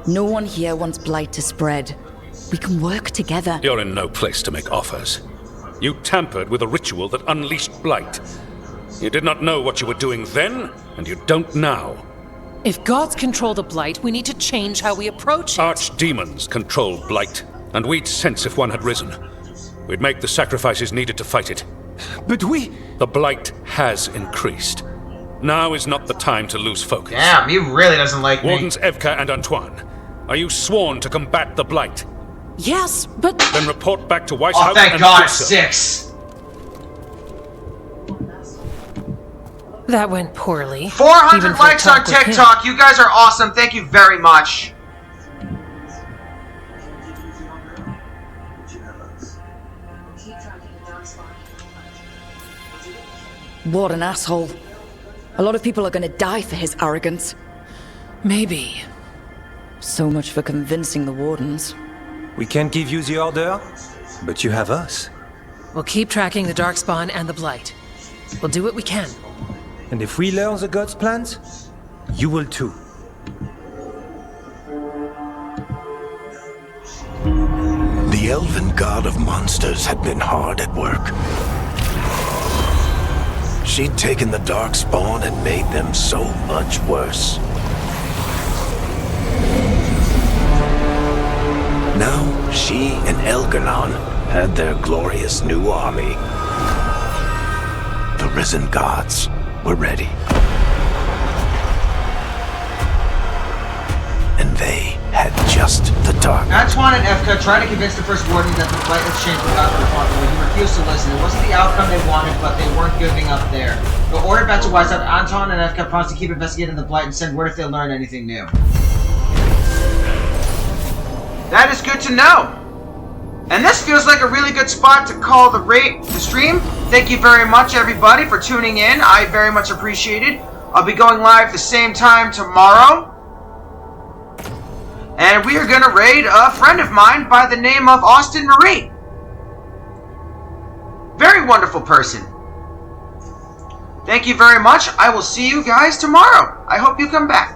No one here wants Blight to spread. We can work together. You're in no place to make offers. You tampered with a ritual that unleashed blight. You did not know what you were doing then, and you don't now. If gods control the Blight, we need to change how we approach it. Archdemons control blight, and we'd sense if one had risen. We'd make the sacrifices needed to fight it. But we... The blight has increased. Now is not the time to lose focus. Damn, he really doesn't like me. Wardens Evka and Antoine, are you sworn to combat the blight? Yes, but... Then report back to Weishaupt Oh, thank and God, Dusel. 6. That went poorly. 400 Even for a likes on talk with him. TikTok. You guys are awesome. Thank you very much. What an asshole. A lot of people are gonna die for his arrogance. Maybe. So much for convincing the Wardens. We can't give you the order, but you have us. We'll keep tracking the Darkspawn and the Blight. We'll do what we can. And if we learn the gods' plans, you will too. The elven god of monsters had been hard at work. She'd taken the Darkspawn and made them so much worse. Now, she and Elganon had their glorious new army. The risen gods were ready. And they had just the target. Antoine and Evka tried to convince the first warden that the Blight had changed the gods were responsible. He refused to listen. It wasn't the outcome they wanted, but they weren't giving up there. They ordered back to Weishaupt. Antoine and Evka promised to keep investigating the Blight and send word if they learned anything new. That is good to know. And this feels like a really good spot to call the stream. Thank you very much, everybody, for tuning in. I very much appreciate it. I'll be going live the same time tomorrow. And we are going to raid a friend of mine by the name of Austin Marie. Very wonderful person. Thank you very much. I will see you guys tomorrow. I hope you come back.